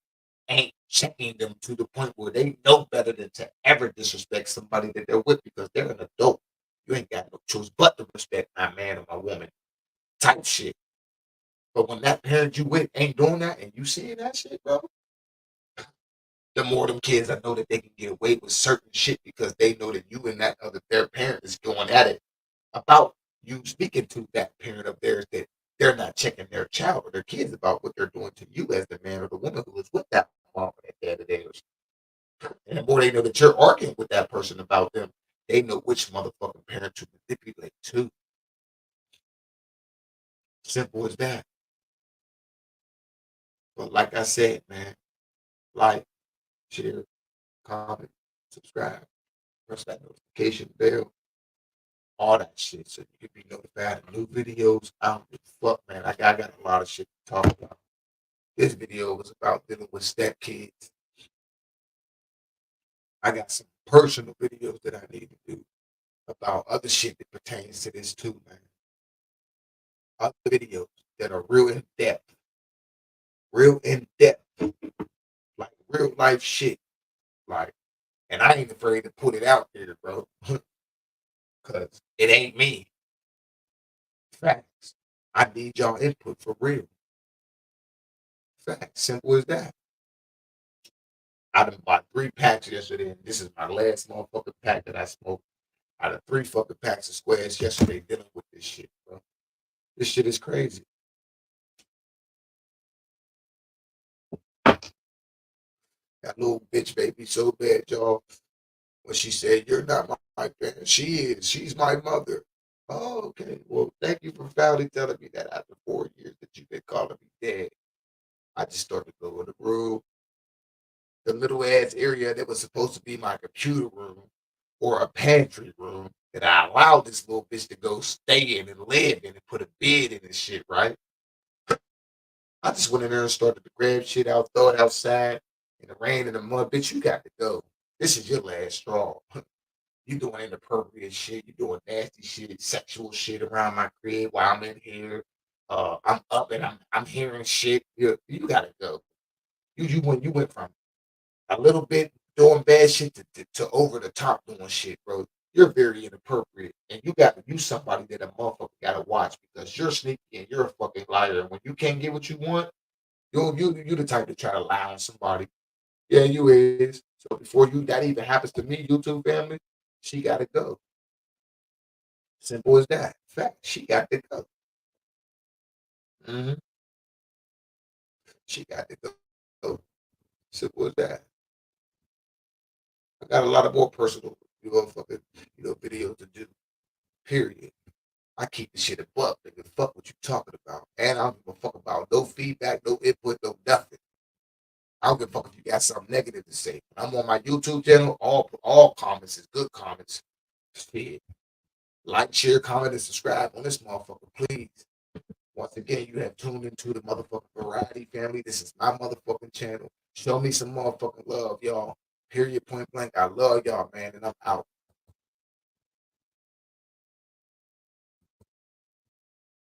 ain't checking them to the point where they know better than to ever disrespect somebody that they're with because they're an adult. You ain't got no choice but to respect my man or my woman type shit. But when that parent you with ain't doing that and you seeing that shit, bro, the more them kids I know that they can get away with certain shit because they know that you and that other their parent is going at it about you speaking to that parent of theirs that they're not checking their child or their kids about what they're doing to you as the man or the woman who is with that mom or that dad of theirs. And the more they know that you're arguing with that person about them, they know which motherfucking parent to manipulate to. Simple as that. But like I said, man, like, share, comment, subscribe, press that notification bell, all that shit, so you can be notified of new videos. I don't give a fuck, man. I got a lot of shit to talk about. This video was about dealing with stepkids. I got some personal videos that I need to do about other shit that pertains to this too, man. Other videos that are real in depth, like real life shit. Like, and I ain't afraid to put it out there, bro, because it ain't me. Facts. I need y'all input for real. Facts. Simple as that. I done bought 3 packs yesterday, and this is my last motherfucking pack that I smoked out of 3 fucking packs of squares yesterday dealing with this shit, bro. This shit is crazy. That little bitch made me so bad, y'all. When she said, "You're not my parent," she is. She's my mother. Oh, okay. Well, thank you for finally telling me that after 4 years that you've been calling me dad. I just started to go in the room, the little ass area that was supposed to be my computer room or a pantry room that I allowed this little bitch to go stay in and live in and put a bed in and shit, right? I just went in there and started to grab shit out, throw it outside in the rain and the mud. Bitch, you got to go. This is your last straw. You doing inappropriate shit. You doing nasty shit, sexual shit around my crib while I'm in here. I'm up and I'm hearing shit. You gotta go. You went from a little bit doing bad shit to over the top doing shit, bro. You're very inappropriate, and you somebody that a motherfucker gotta watch because you're sneaky and you're a fucking liar. And when you can't get what you want, you the type to try to lie on somebody. Yeah, you is. So before that even happens to me, YouTube family, she gotta go. Simple as that. Fact, she got to go. hmm She got to go. Simple as that. I got a lot of more personal, fucking, videos to do. Period. I keep the shit above, nigga. Fuck what you talking about. And I don't give a fuck about no feedback, no input, no nothing. I don't give a fuck if you got something negative to say. When I'm on my YouTube channel, all comments is good comments. Shit. Like, share, comment, and subscribe on this motherfucker, please. Once again, you have tuned into the motherfucking Variety family. This is my motherfucking channel. Show me some motherfucking love, y'all. Period, point blank. I love y'all, man, and I'm out.